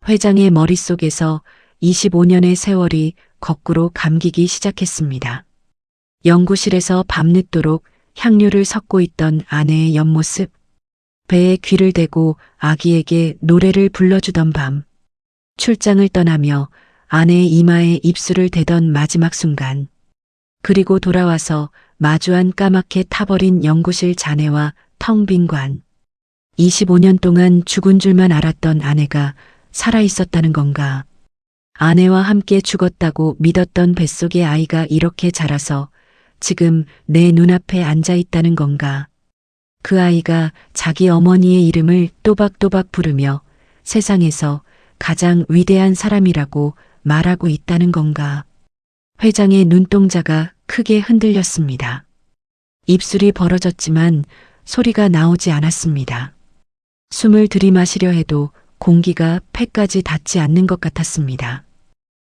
Speaker 2: 회장의 머릿속에서 25년의 세월이 거꾸로 감기기 시작했습니다. 연구실에서 밤늦도록 향료를 섞고 있던 아내의 옆모습, 배에 귀를 대고 아기에게 노래를 불러주던 밤, 출장을 떠나며 아내의 이마에 입술을 대던 마지막 순간, 그리고 돌아와서 마주한 까맣게 타버린 연구실 자네와 텅 빈 관. 25년 동안 죽은 줄만 알았던 아내가 살아있었다는 건가? 아내와 함께 죽었다고 믿었던 뱃속의 아이가 이렇게 자라서 지금 내 눈앞에 앉아 있다는 건가? 그 아이가 자기 어머니의 이름을 또박또박 부르며 세상에서 가장 위대한 사람이라고 말하고 있다는 건가? 회장의 눈동자가 크게 흔들렸습니다. 입술이 벌어졌지만 소리가 나오지 않았습니다. 숨을 들이마시려 해도 공기가 폐까지 닿지 않는 것 같았습니다.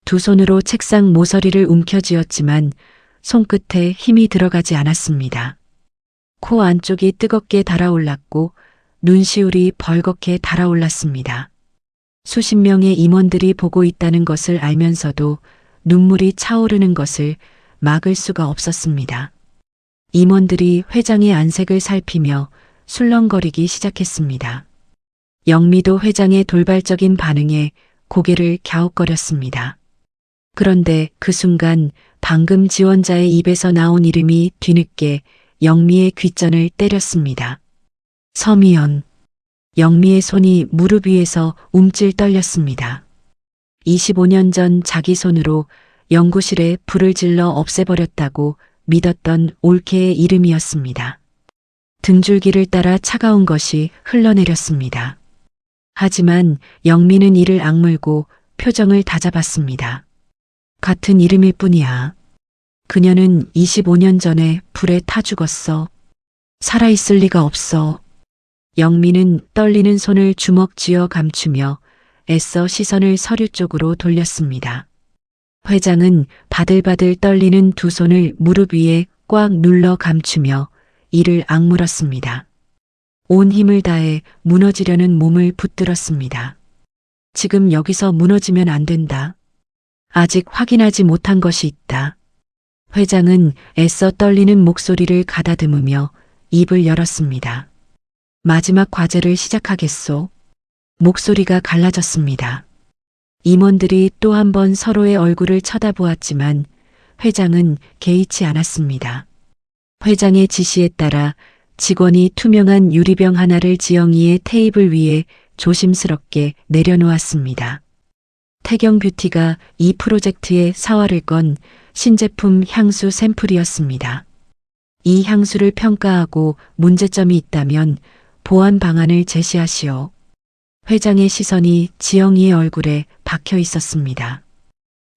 Speaker 2: 두 손으로 책상 모서리를 움켜쥐었지만 손끝에 힘이 들어가지 않았습니다. 코 안쪽이 뜨겁게 달아올랐고 눈시울이 벌겋게 달아올랐습니다. 수십 명의 임원들이 보고 있다는 것을 알면서도 눈물이 차오르는 것을 막을 수가 없었습니다. 임원들이 회장의 안색을 살피며 술렁거리기 시작했습니다. 영미도 회장의 돌발적인 반응에 고개를 갸웃거렸습니다. 그런데 그 순간 방금 지원자의 입에서 나온 이름이 뒤늦게 영미의 귓전을 때렸습니다. 서미연. 영미의 손이 무릎 위에서 움찔 떨렸습니다. 25년 전 자기 손으로 연구실에 불을 질러 없애버렸다고 믿었던 올케의 이름이었습니다. 등줄기를 따라 차가운 것이 흘러내렸습니다. 하지만 영미는 이를 악물고 표정을 다잡았습니다. 같은 이름일 뿐이야. 그녀는 25년 전에 불에 타 죽었어. 살아있을 리가 없어. 영미는 떨리는 손을 주먹 쥐어 감추며 애써 시선을 서류 쪽으로 돌렸습니다. 회장은 바들바들 떨리는 두 손을 무릎 위에 꽉 눌러 감추며 이를 악물었습니다. 온 힘을 다해 무너지려는 몸을 붙들었습니다. 지금 여기서 무너지면 안 된다. 아직 확인하지 못한 것이 있다. 회장은 애써 떨리는 목소리를 가다듬으며 입을 열었습니다. 마지막 과제를 시작하겠소. 목소리가 갈라졌습니다. 임원들이 또 한 번 서로의 얼굴을 쳐다보았지만 회장은 개의치 않았습니다. 회장의 지시에 따라 직원이 투명한 유리병 하나를 지영이의 테이블 위에 조심스럽게 내려놓았습니다. 태경 뷰티가 이 프로젝트에 사활을 건 신제품 향수 샘플이었습니다. 이 향수를 평가하고 문제점이 있다면 보완 방안을 제시하시오. 회장의 시선이 지영이의 얼굴에 박혀 있었습니다.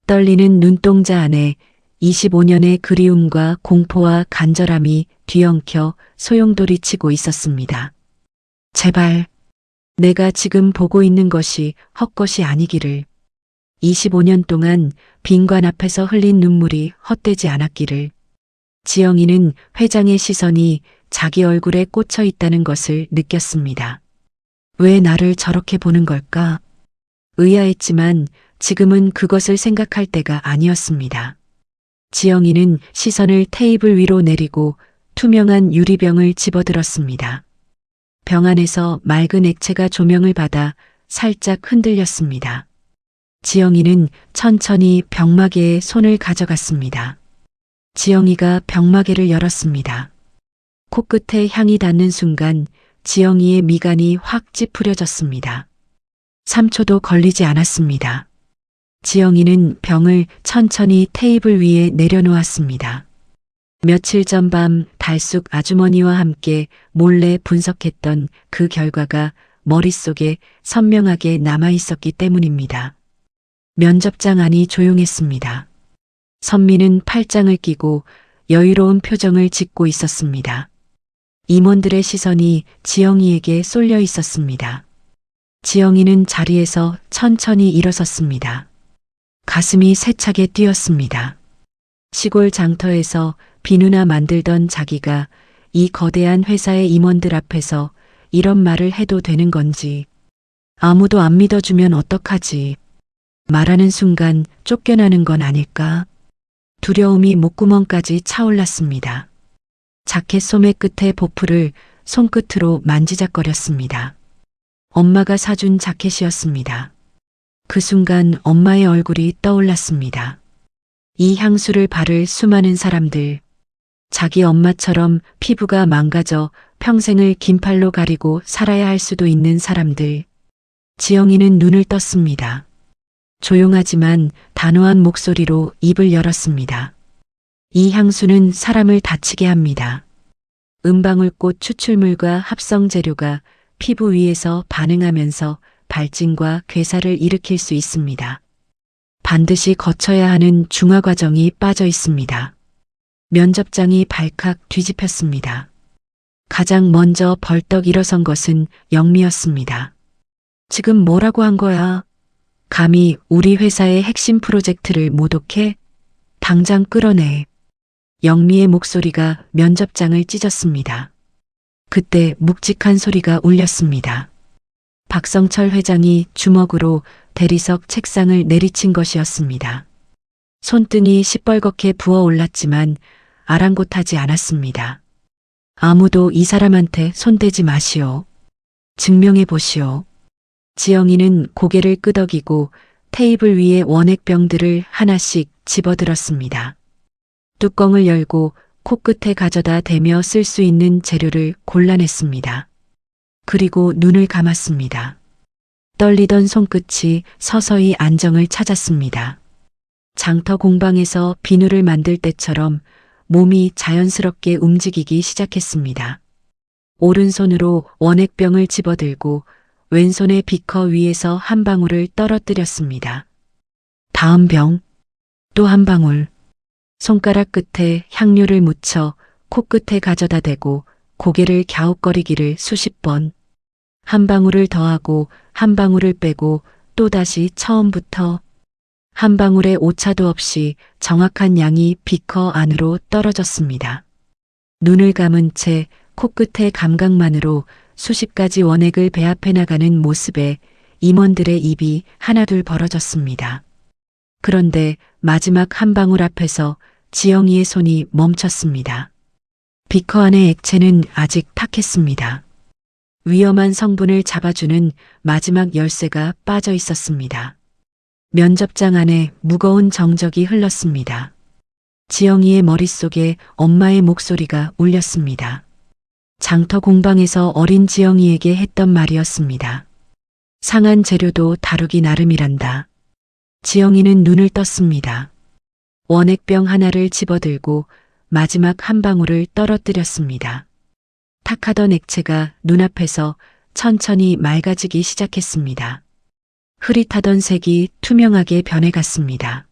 Speaker 2: 떨리는 눈동자 안에 25년의 그리움과 공포와 간절함이 뒤엉켜 소용돌이치고 있었습니다. 제발, 내가 지금 보고 있는 것이 헛것이 아니기를. 25년 동안 빈관 앞에서 흘린 눈물이 헛되지 않았기를. 지영이는 회장의 시선이 자기 얼굴에 꽂혀 있다는 것을 느꼈습니다. 왜 나를 저렇게 보는 걸까? 의아했지만 지금은 그것을 생각할 때가 아니었습니다. 지영이는 시선을 테이블 위로 내리고 투명한 유리병을 집어들었습니다. 병 안에서 맑은 액체가 조명을 받아 살짝 흔들렸습니다. 지영이는 천천히 병마개에 손을 가져갔습니다. 지영이가 병마개를 열었습니다. 코끝에 향이 닿는 순간 지영이의 미간이 확 찌푸려졌습니다. 3초도 걸리지 않았습니다. 지영이는 병을 천천히 테이블 위에 내려놓았습니다. 며칠 전 밤 달숙 아주머니와 함께 몰래 분석했던 그 결과가 머릿속에 선명하게 남아있었기 때문입니다. 면접장 안이 조용했습니다. 선미는 팔짱을 끼고 여유로운 표정을 짓고 있었습니다. 임원들의 시선이 지영이에게 쏠려 있었습니다. 지영이는 자리에서 천천히 일어섰습니다. 가슴이 세차게 뛰었습니다. 시골 장터에서 비누나 만들던 자기가 이 거대한 회사의 임원들 앞에서 이런 말을 해도 되는 건지, 아무도 안 믿어주면 어떡하지? 말하는 순간 쫓겨나는 건 아닐까? 두려움이 목구멍까지 차올랐습니다. 자켓 소매 끝의 보풀을 손끝으로 만지작거렸습니다. 엄마가 사준 자켓이었습니다. 그 순간 엄마의 얼굴이 떠올랐습니다. 이 향수를 바를 수많은 사람들, 자기 엄마처럼 피부가 망가져 평생을 긴팔로 가리고 살아야 할 수도 있는 사람들. 지영이는 눈을 떴습니다. 조용하지만 단호한 목소리로 입을 열었습니다. 이 향수는 사람을 다치게 합니다. 은방울꽃 추출물과 합성 재료가 피부 위에서 반응하면서 발진과 괴사를 일으킬 수 있습니다. 반드시 거쳐야 하는 중화 과정이 빠져 있습니다. 면접장이 발칵 뒤집혔습니다. 가장 먼저 벌떡 일어선 것은 영미였습니다. 지금 뭐라고 한 거야? 감히 우리 회사의 핵심 프로젝트를 모독해? 당장 끌어내. 영미의 목소리가 면접장을 찢었습니다. 그때 묵직한 소리가 울렸습니다. 박성철 회장이 주먹으로 대리석 책상을 내리친 것이었습니다. 손등이 시뻘겋게 부어올랐지만 아랑곳하지 않았습니다. 아무도 이 사람한테 손대지 마시오. 증명해 보시오. 지영이는 고개를 끄덕이고 테이블 위에 원액병들을 하나씩 집어들었습니다. 뚜껑을 열고 코끝에 가져다 대며 쓸 수 있는 재료를 골라냈습니다. 그리고 눈을 감았습니다. 떨리던 손끝이 서서히 안정을 찾았습니다. 장터 공방에서 비누를 만들 때처럼 몸이 자연스럽게 움직이기 시작했습니다. 오른손으로 원액병을 집어들고 왼손의 비커 위에서 한 방울을 떨어뜨렸습니다. 다음 병, 또 한 방울. 손가락 끝에 향료를 묻혀 코끝에 가져다 대고 고개를 갸웃거리기를 수십 번. 한 방울을 더하고 한 방울을 빼고 또다시 처음부터. 한 방울의 오차도 없이 정확한 양이 비커 안으로 떨어졌습니다. 눈을 감은 채 코끝의 감각만으로 수십 가지 원액을 배합해 나가는 모습에 임원들의 입이 하나둘 벌어졌습니다. 그런데 마지막 한 방울 앞에서 지영이의 손이 멈췄습니다. 비커 안의 액체는 아직 탁했습니다. 위험한 성분을 잡아주는 마지막 열쇠가 빠져 있었습니다. 면접장 안에 무거운 정적이 흘렀습니다. 지영이의 머릿속에 엄마의 목소리가 울렸습니다. 장터 공방에서 어린 지영이에게 했던 말이었습니다. 상한 재료도 다루기 나름이란다. 지영이는 눈을 떴습니다. 원액병 하나를 집어들고 마지막 한 방울을 떨어뜨렸습니다. 탁하던 액체가 눈앞에서 천천히 맑아지기 시작했습니다. 흐릿하던 색이 투명하게 변해갔습니다.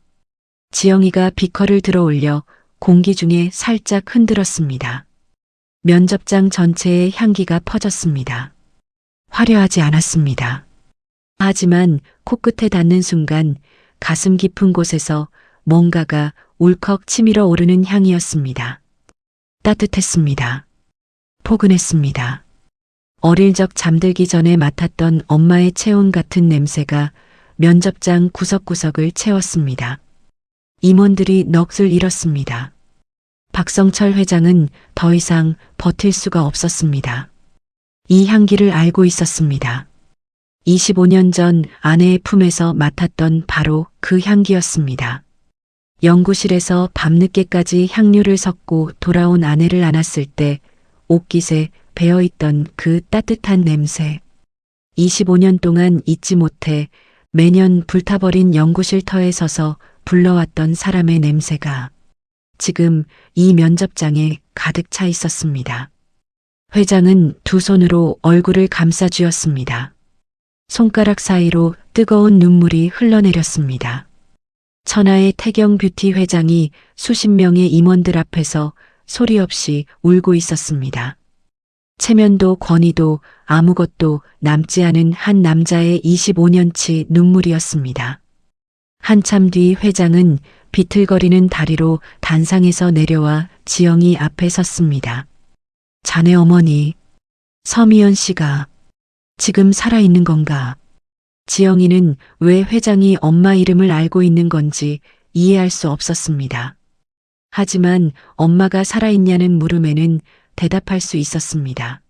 Speaker 2: 지영이가 비커를 들어 올려 공기 중에 살짝 흔들었습니다. 면접장 전체에 향기가 퍼졌습니다. 화려하지 않았습니다. 하지만 코끝에 닿는 순간 가슴 깊은 곳에서 뭔가가 울컥 치밀어 오르는 향이었습니다. 따뜻했습니다. 포근했습니다. 어릴 적 잠들기 전에 맡았던 엄마의 체온 같은 냄새가 면접장 구석구석을 채웠습니다. 임원들이 넋을 잃었습니다. 박성철 회장은 더 이상 버틸 수가 없었습니다. 이 향기를 알고 있었습니다. 25년 전 아내의 품에서 맡았던 바로 그 향기였습니다. 연구실에서 밤늦게까지 향료를 섞고 돌아온 아내를 안았을 때 옷깃에 배어있던 그 따뜻한 냄새. 25년 동안 잊지 못해 매년 불타버린 연구실 터에 서서 불러왔던 사람의 냄새가 지금 이 면접장에 가득 차 있었습니다. 회장은 두 손으로 얼굴을 감싸 쥐었습니다. 손가락 사이로 뜨거운 눈물이 흘러내렸습니다. 천하의 태경 뷰티 회장이 수십 명의 임원들 앞에서 소리 없이 울고 있었습니다. 체면도 권위도 아무것도 남지 않은 한 남자의 25년치 눈물이었습니다. 한참 뒤 회장은 비틀거리는 다리로 단상에서 내려와 지영이 앞에 섰습니다. 자네 어머니, 서미연 씨가 지금 살아있는 건가? 지영이는 왜 회장이 엄마 이름을 알고 있는 건지 이해할 수 없었습니다. 하지만 엄마가 살아있냐는 물음에는 대답할 수 있었습니다.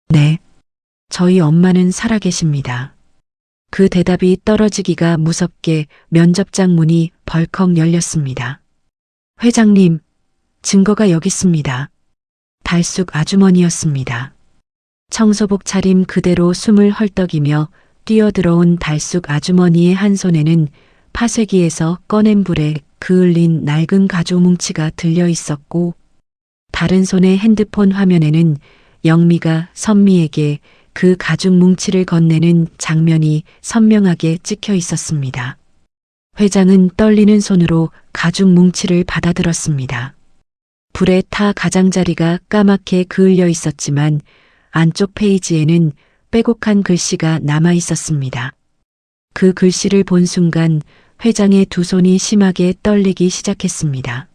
Speaker 2: 네, 저희 엄마는 살아계십니다. 그 대답이 떨어지기가 무섭게 면접장 문이 벌컥 열렸습니다. 회장님, 증거가 여기 있습니다. 달숙 아주머니였습니다. 청소복 차림 그대로 숨을 헐떡이며 뛰어들어온 달숙 아주머니의 한 손에는 파쇄기에서 꺼낸 불에 그을린 낡은 가죽 뭉치가 들려 있었고 다른 손의 핸드폰 화면에는 영미가 선미에게 그 가죽 뭉치를 건네는 장면이 선명하게 찍혀 있었습니다. 회장은 떨리는 손으로 가죽 뭉치를 받아들었습니다. 불에 타 가장자리가 까맣게 그을려 있었지만 안쪽 페이지에는 빼곡한 글씨가 남아 있었습니다. 그 글씨를 본 순간 회장의 두 손이 심하게 떨리기 시작했습니다.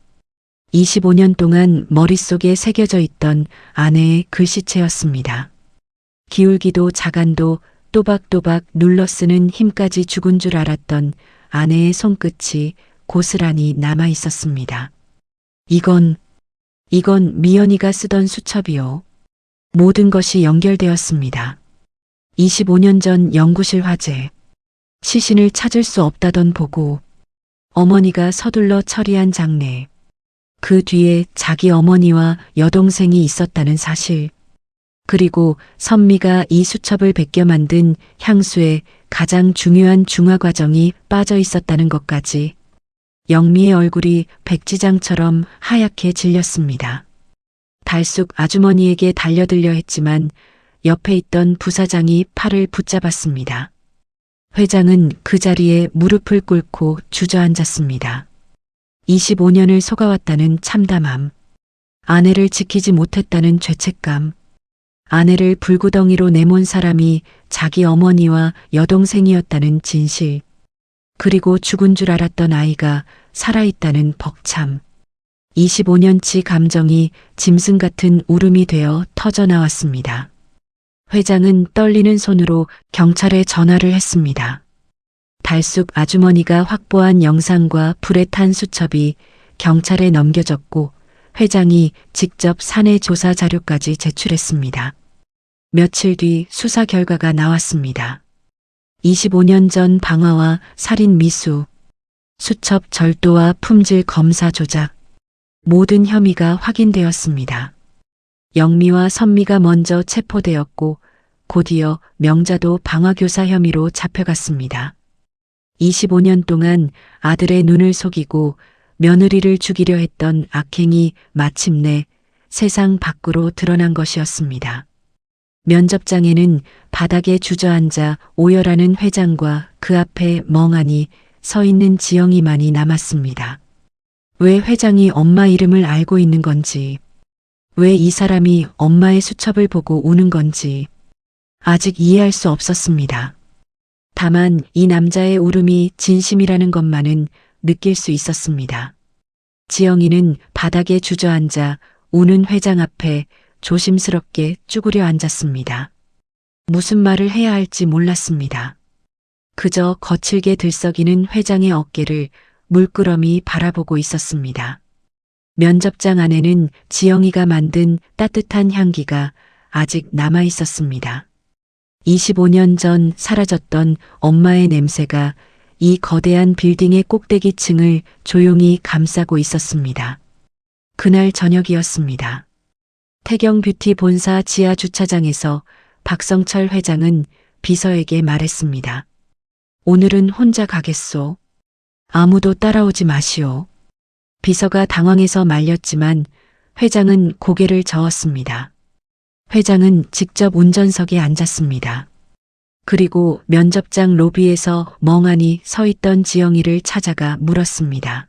Speaker 2: 25년 동안 머릿속에 새겨져 있던 아내의 글씨체였습니다. 기울기도 자간도 또박또박 눌러 쓰는 힘까지 죽은 줄 알았던 아내의 손끝이 고스란히 남아 있었습니다. 이건 미연이가 쓰던 수첩이요. 모든 것이 연결되었습니다. 25년 전 연구실 화재, 시신을 찾을 수 없다던 보고, 어머니가 서둘러 처리한 장례, 그 뒤에 자기 어머니와 여동생이 있었다는 사실, 그리고 선미가 이 수첩을 베껴 만든 향수에 가장 중요한 중화 과정이 빠져 있었다는 것까지. 영미의 얼굴이 백지장처럼 하얗게 질렸습니다. 달숙 아주머니에게 달려들려 했지만 옆에 있던 부사장이 팔을 붙잡았습니다. 회장은 그 자리에 무릎을 꿇고 주저앉았습니다. 25년을 속아왔다는 참담함, 아내를 지키지 못했다는 죄책감, 아내를 불구덩이로 내몬 사람이 자기 어머니와 여동생이었다는 진실, 그리고 죽은 줄 알았던 아이가 살아있다는 벅참. 25년치 감정이 짐승 같은 울음이 되어 터져나왔습니다. 회장은 떨리는 손으로 경찰에 전화를 했습니다. 달숙 아주머니가 확보한 영상과 불에 탄 수첩이 경찰에 넘겨졌고 회장이 직접 사내 조사 자료까지 제출했습니다. 며칠 뒤 수사 결과가 나왔습니다. 25년 전 방화와 살인 미수, 수첩 절도와 품질 검사 조작, 모든 혐의가 확인되었습니다. 영미와 선미가 먼저 체포되었고 곧이어 명자도 방화교사 혐의로 잡혀갔습니다. 25년 동안 아들의 눈을 속이고 며느리를 죽이려 했던 악행이 마침내 세상 밖으로 드러난 것이었습니다. 면접장에는 바닥에 주저앉아 오열하는 회장과 그 앞에 멍하니 서 있는 지영이만이 남았습니다. 왜 회장이 엄마 이름을 알고 있는 건지, 왜 이 사람이 엄마의 수첩을 보고 우는 건지 아직 이해할 수 없었습니다. 다만 이 남자의 울음이 진심이라는 것만은 느낄 수 있었습니다. 지영이는 바닥에 주저앉아 우는 회장 앞에 조심스럽게 쭈그려 앉았습니다. 무슨 말을 해야 할지 몰랐습니다. 그저 거칠게 들썩이는 회장의 어깨를 물끄러미 바라보고 있었습니다. 면접장 안에는 지영이가 만든 따뜻한 향기가 아직 남아 있었습니다. 25년 전 사라졌던 엄마의 냄새가 이 거대한 빌딩의 꼭대기층을 조용히 감싸고 있었습니다. 그날 저녁이었습니다. 태경 뷰티 본사 지하 주차장에서 박성철 회장은 비서에게 말했습니다. 오늘은 혼자 가겠소. 아무도 따라오지 마시오. 비서가 당황해서 말렸지만 회장은 고개를 저었습니다. 회장은 직접 운전석에 앉았습니다. 그리고 면접장 로비에서 멍하니 서 있던 지영이를 찾아가 물었습니다.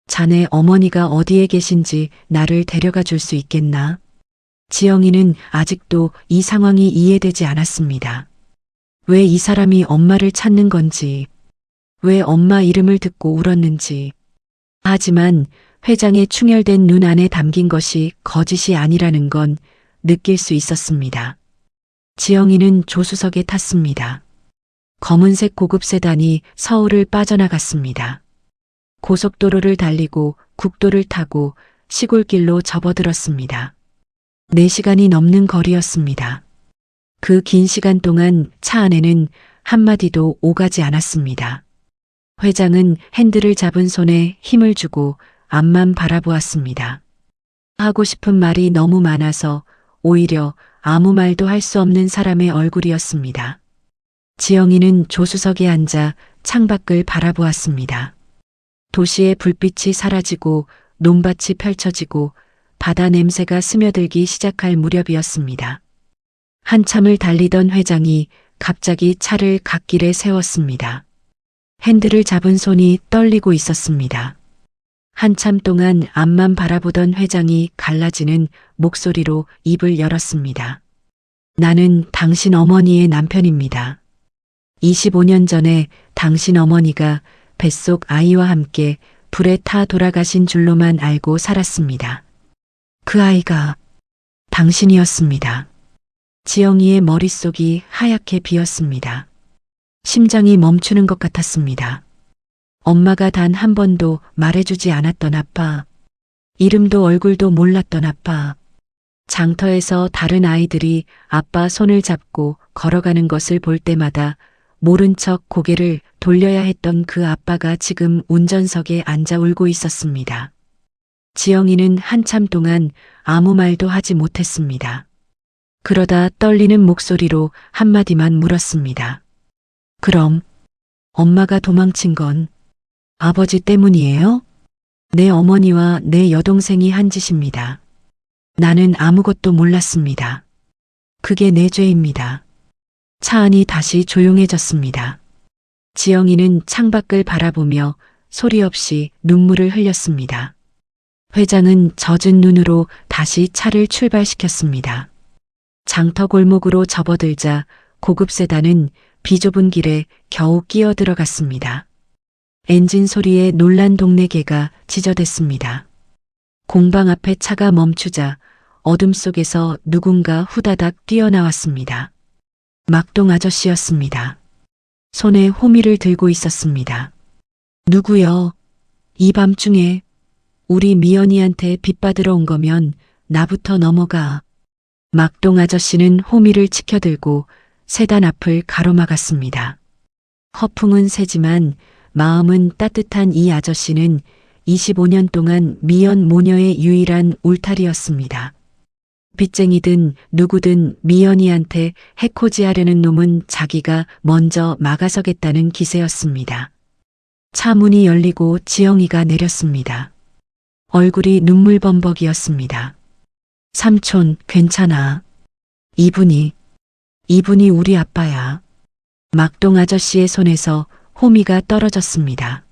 Speaker 2: 자네 어머니가 어디에 계신지 나를 데려가 줄 수 있겠나? 지영이는 아직도 이 상황이 이해되지 않았습니다. 왜 이 사람이 엄마를 찾는 건지, 왜 엄마 이름을 듣고 울었는지. 하지만 회장의 충혈된 눈 안에 담긴 것이 거짓이 아니라는 건 느낄 수 있었습니다. 지영이는 조수석에 탔습니다. 검은색 고급 세단이 서울을 빠져나갔습니다. 고속도로를 달리고 국도를 타고 시골길로 접어들었습니다. 4시간이 넘는 거리였습니다. 그 긴 시간 동안 차 안에는 한마디도 오가지 않았습니다. 회장은 핸들을 잡은 손에 힘을 주고 앞만 바라보았습니다. 하고 싶은 말이 너무 많아서 오히려 아무 말도 할 수 없는 사람의 얼굴이었습니다. 지영이는 조수석에 앉아 창밖을 바라보았습니다. 도시의 불빛이 사라지고 논밭이 펼쳐지고 바다 냄새가 스며들기 시작할 무렵이었습니다. 한참을 달리던 회장이 갑자기 차를 갓길에 세웠습니다. 핸들을 잡은 손이 떨리고 있었습니다. 한참 동안 앞만 바라보던 회장이 갈라지는 목소리로 입을 열었습니다. 나는 당신 어머니의 남편입니다. 25년 전에 당신 어머니가 뱃속 아이와 함께 불에 타 돌아가신 줄로만 알고 살았습니다. 그 아이가 당신이었습니다. 지영이의 머릿속이 하얗게 비었습니다. 심장이 멈추는 것 같았습니다. 엄마가 단 한 번도 말해주지 않았던 아빠, 이름도 얼굴도 몰랐던 아빠, 장터에서 다른 아이들이 아빠 손을 잡고 걸어가는 것을 볼 때마다 모른 척 고개를 돌려야 했던 그 아빠가 지금 운전석에 앉아 울고 있었습니다. 지영이는 한참 동안 아무 말도 하지 못했습니다. 그러다 떨리는 목소리로 한마디만 물었습니다. 그럼 엄마가 도망친 건 아버지 때문이에요? 내 어머니와 내 여동생이 한 짓입니다. 나는 아무것도 몰랐습니다. 그게 내 죄입니다. 차 안이 다시 조용해졌습니다. 지영이는 창밖을 바라보며 소리 없이 눈물을 흘렸습니다. 회장은 젖은 눈으로 다시 차를 출발시켰습니다. 장터 골목으로 접어들자 고급 세단은 비좁은 길에 겨우 끼어 들어갔습니다. 엔진 소리에 놀란 동네 개가 지저댔습니다. 공방 앞에 차가 멈추자 어둠 속에서 누군가 후다닥 뛰어나왔습니다. 막동 아저씨였습니다. 손에 호미를 들고 있었습니다. 누구요? 이 밤중에 우리 미연이한테 빚받으러 온 거면 나부터 넘어가. 막동 아저씨는 호미를 치켜들고 세단 앞을 가로막았습니다. 허풍은 세지만 마음은 따뜻한 이 아저씨는 25년 동안 미연 모녀의 유일한 울타리였습니다. 빚쟁이든 누구든 미연이한테 해코지하려는 놈은 자기가 먼저 막아서겠다는 기세였습니다. 차 문이 열리고 지영이가 내렸습니다. 얼굴이 눈물범벅이었습니다. 삼촌, 괜찮아. 이분이 우리 아빠야. 막동 아저씨의 손에서 호미가 떨어졌습니다.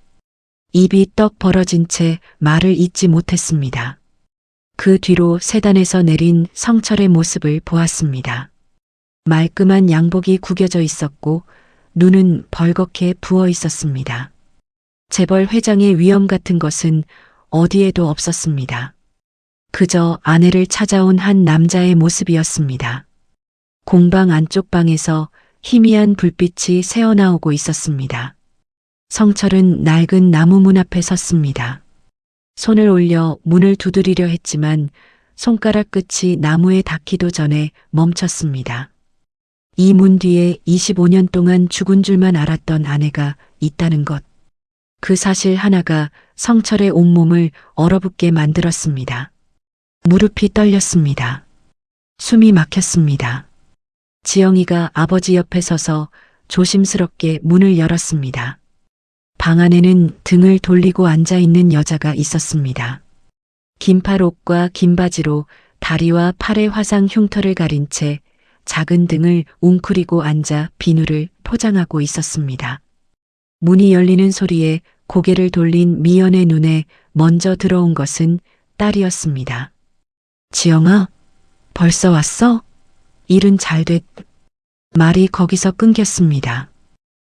Speaker 2: 입이 떡 벌어진 채 말을 잇지 못했습니다. 그 뒤로 세단에서 내린 성철의 모습을 보았습니다. 말끔한 양복이 구겨져 있었고 눈은 벌겋게 부어 있었습니다. 재벌 회장의 위험 같은 것은 어디에도 없었습니다. 그저 아내를 찾아온 한 남자의 모습이었습니다. 공방 안쪽 방에서 희미한 불빛이 새어나오고 있었습니다. 성철은 낡은 나무 문 앞에 섰습니다. 손을 올려 문을 두드리려 했지만 손가락 끝이 나무에 닿기도 전에 멈췄습니다. 이 문 뒤에 25년 동안 죽은 줄만 알았던 아내가 있다는 것. 그 사실 하나가 성철의 온몸을 얼어붙게 만들었습니다. 무릎이 떨렸습니다. 숨이 막혔습니다. 지영이가 아버지 옆에 서서 조심스럽게 문을 열었습니다. 방 안에는 등을 돌리고 앉아있는 여자가 있었습니다. 긴팔 옷과 긴 바지로 다리와 팔의 화상 흉터를 가린 채 작은 등을 웅크리고 앉아 비누를 포장하고 있었습니다. 문이 열리는 소리에 고개를 돌린 미연의 눈에 먼저 들어온 것은 딸이었습니다. 지영아, 벌써 왔어? 일은 잘 됐. 말이 거기서 끊겼습니다.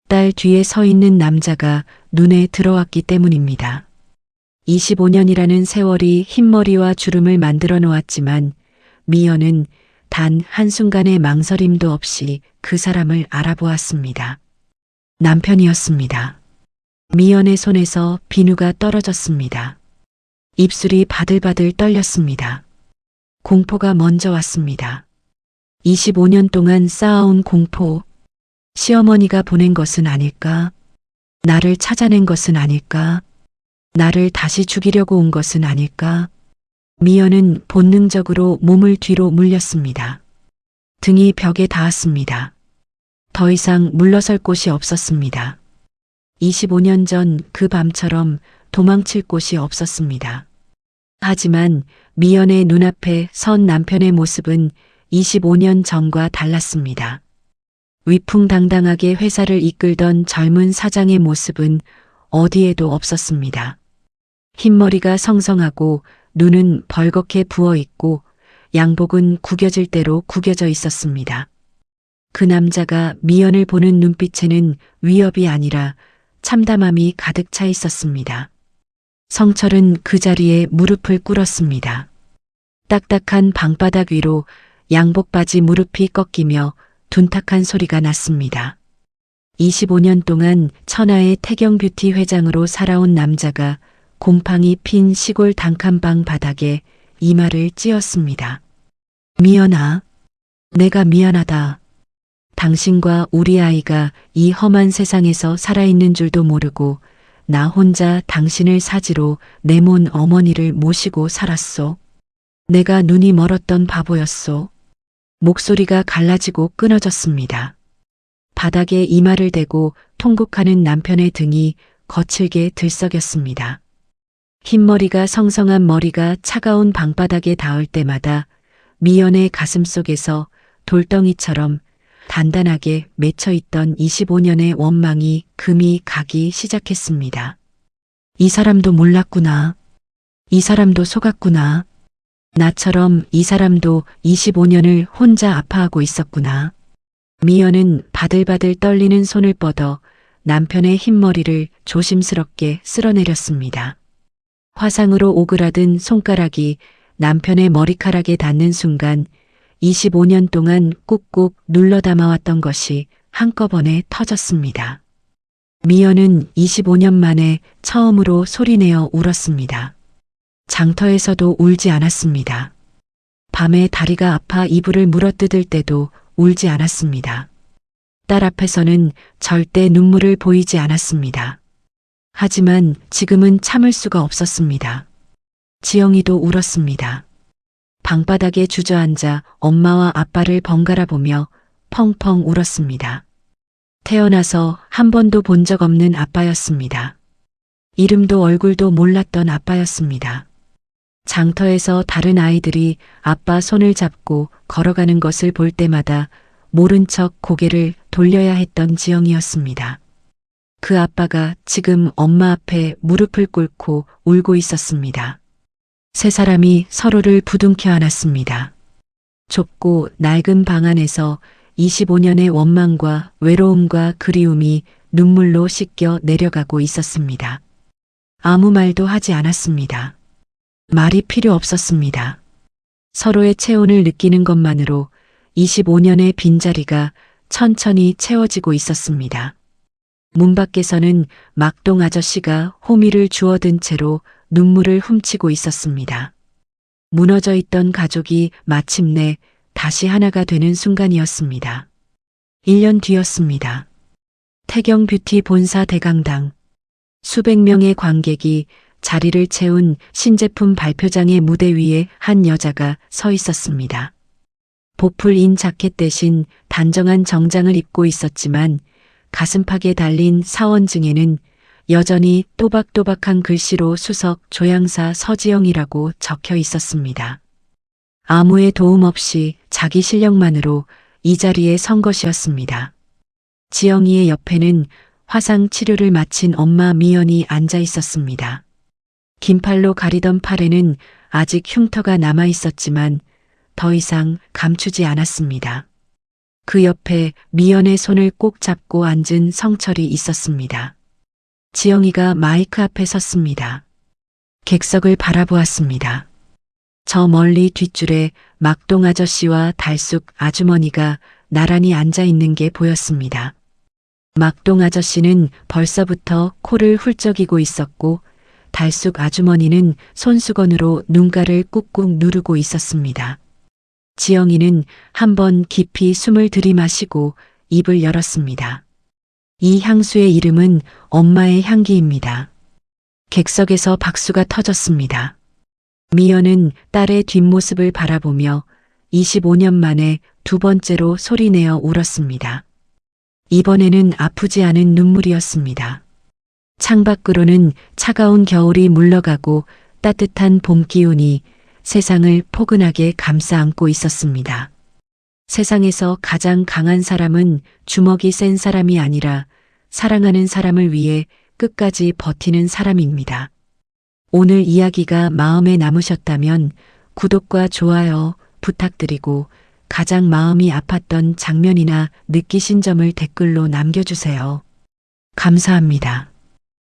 Speaker 2: 딸 뒤에 서 있는 남자가 눈에 들어왔기 때문입니다. 25년이라는 세월이 흰머리와 주름을 만들어 놓았지만 미연은 단 한순간의 망설임도 없이 그 사람을 알아보았습니다. 남편이었습니다. 미연의 손에서 비누가 떨어졌습니다. 입술이 바들바들 떨렸습니다. 공포가 먼저 왔습니다. 25년 동안 쌓아온 공포. 시어머니가 보낸 것은 아닐까? 나를 찾아낸 것은 아닐까? 나를 다시 죽이려고 온 것은 아닐까? 미연은 본능적으로 몸을 뒤로 물렸습니다. 등이 벽에 닿았습니다. 더 이상 물러설 곳이 없었습니다. 25년 전 그 밤처럼 도망칠 곳이 없었습니다. 하지만 미연의 눈앞에 선 남편의 모습은 25년 전과 달랐습니다. 위풍당당하게 회사를 이끌던 젊은 사장의 모습은 어디에도 없었습니다. 흰머리가 성성하고 눈은 벌겋게 부어 있고 양복은 구겨질 대로 구겨져 있었습니다. 그 남자가 미연을 보는 눈빛에는 위협이 아니라 참담함이 가득 차 있었습니다. 성철은 그 자리에 무릎을 꿇었습니다. 딱딱한 방바닥 위로 양복 바지 무릎이 꺾이며 둔탁한 소리가 났습니다. 25년 동안 천하의 태경뷰티 회장으로 살아온 남자가 곰팡이 핀 시골 단칸방 바닥에 이마를 찧었습니다. 미연아, 내가 미안하다. 당신과 우리 아이가 이 험한 세상에서 살아있는 줄도 모르고 나 혼자 당신을 사지로 내몬 어머니를 모시고 살았소. 내가 눈이 멀었던 바보였소. 목소리가 갈라지고 끊어졌습니다. 바닥에 이마를 대고 통곡하는 남편의 등이 거칠게 들썩였습니다. 흰머리가 성성한 머리가 차가운 방바닥에 닿을 때마다 미연의 가슴 속에서 돌덩이처럼 단단하게 맺혀있던 25년의 원망이 금이 가기 시작했습니다. 이 사람도 몰랐구나. 이 사람도 속았구나. 나처럼 이 사람도 25년을 혼자 아파하고 있었구나. 미연은 바들바들 떨리는 손을 뻗어 남편의 흰머리를 조심스럽게 쓸어내렸습니다. 화상으로 오그라든 손가락이 남편의 머리카락에 닿는 순간 25년 동안 꾹꾹 눌러 담아왔던 것이 한꺼번에 터졌습니다. 미연은 25년 만에 처음으로 소리내어 울었습니다. 장터에서도 울지 않았습니다. 밤에 다리가 아파 이불을 물어뜯을 때도 울지 않았습니다. 딸 앞에서는 절대 눈물을 보이지 않았습니다. 하지만 지금은 참을 수가 없었습니다. 지영이도 울었습니다. 방바닥에 주저앉아 엄마와 아빠를 번갈아 보며 펑펑 울었습니다. 태어나서 한 번도 본 적 없는 아빠였습니다. 이름도 얼굴도 몰랐던 아빠였습니다. 장터에서 다른 아이들이 아빠 손을 잡고 걸어가는 것을 볼 때마다 모른 척 고개를 돌려야 했던 지영이었습니다. 그 아빠가 지금 엄마 앞에 무릎을 꿇고 울고 있었습니다. 세 사람이 서로를 부둥켜 안았습니다. 좁고 낡은 방 안에서 25년의 원망과 외로움과 그리움이 눈물로 씻겨 내려가고 있었습니다. 아무 말도 하지 않았습니다. 말이 필요 없었습니다. 서로의 체온을 느끼는 것만으로 25년의 빈자리가 천천히 채워지고 있었습니다. 문 밖에서는 막동 아저씨가 호미를 주워든 채로 눈물을 훔치고 있었습니다. 무너져 있던 가족이 마침내 다시 하나가 되는 순간이었습니다. 1년 뒤였습니다. 태경뷰티 본사 대강당. 수백 명의 관객이 자리를 채운 신제품 발표장의 무대 위에 한 여자가 서 있었습니다. 보풀인 자켓 대신 단정한 정장을 입고 있었지만 가슴팍에 달린 사원증에는 여전히 또박또박한 글씨로 수석 조향사 서지영이라고 적혀 있었습니다. 아무의 도움 없이 자기 실력만으로 이 자리에 선 것이었습니다. 지영이의 옆에는 화상 치료를 마친 엄마 미연이 앉아 있었습니다. 긴 팔로 가리던 팔에는 아직 흉터가 남아 있었지만 더 이상 감추지 않았습니다. 그 옆에 미연의 손을 꼭 잡고 앉은 성철이 있었습니다. 지영이가 마이크 앞에 섰습니다. 객석을 바라보았습니다. 저 멀리 뒷줄에 막동 아저씨와 달숙 아주머니가 나란히 앉아 있는 게 보였습니다. 막동 아저씨는 벌써부터 코를 훌쩍이고 있었고 달숙 아주머니는 손수건으로 눈가를 꾹꾹 누르고 있었습니다. 지영이는 한번 깊이 숨을 들이마시고 입을 열었습니다. 이 향수의 이름은 엄마의 향기입니다. 객석에서 박수가 터졌습니다. 미연은 딸의 뒷모습을 바라보며 25년 만에 두 번째로 소리내어 울었습니다. 이번에는 아프지 않은 눈물이었습니다. 창밖으로는 차가운 겨울이 물러가고 따뜻한 봄 기운이 세상을 포근하게 감싸 안고 있었습니다. 세상에서 가장 강한 사람은 주먹이 센 사람이 아니라 사랑하는 사람을 위해 끝까지 버티는 사람입니다. 오늘 이야기가 마음에 남으셨다면 구독과 좋아요 부탁드리고 가장 마음이 아팠던 장면이나 느끼신 점을 댓글로 남겨주세요. 감사합니다.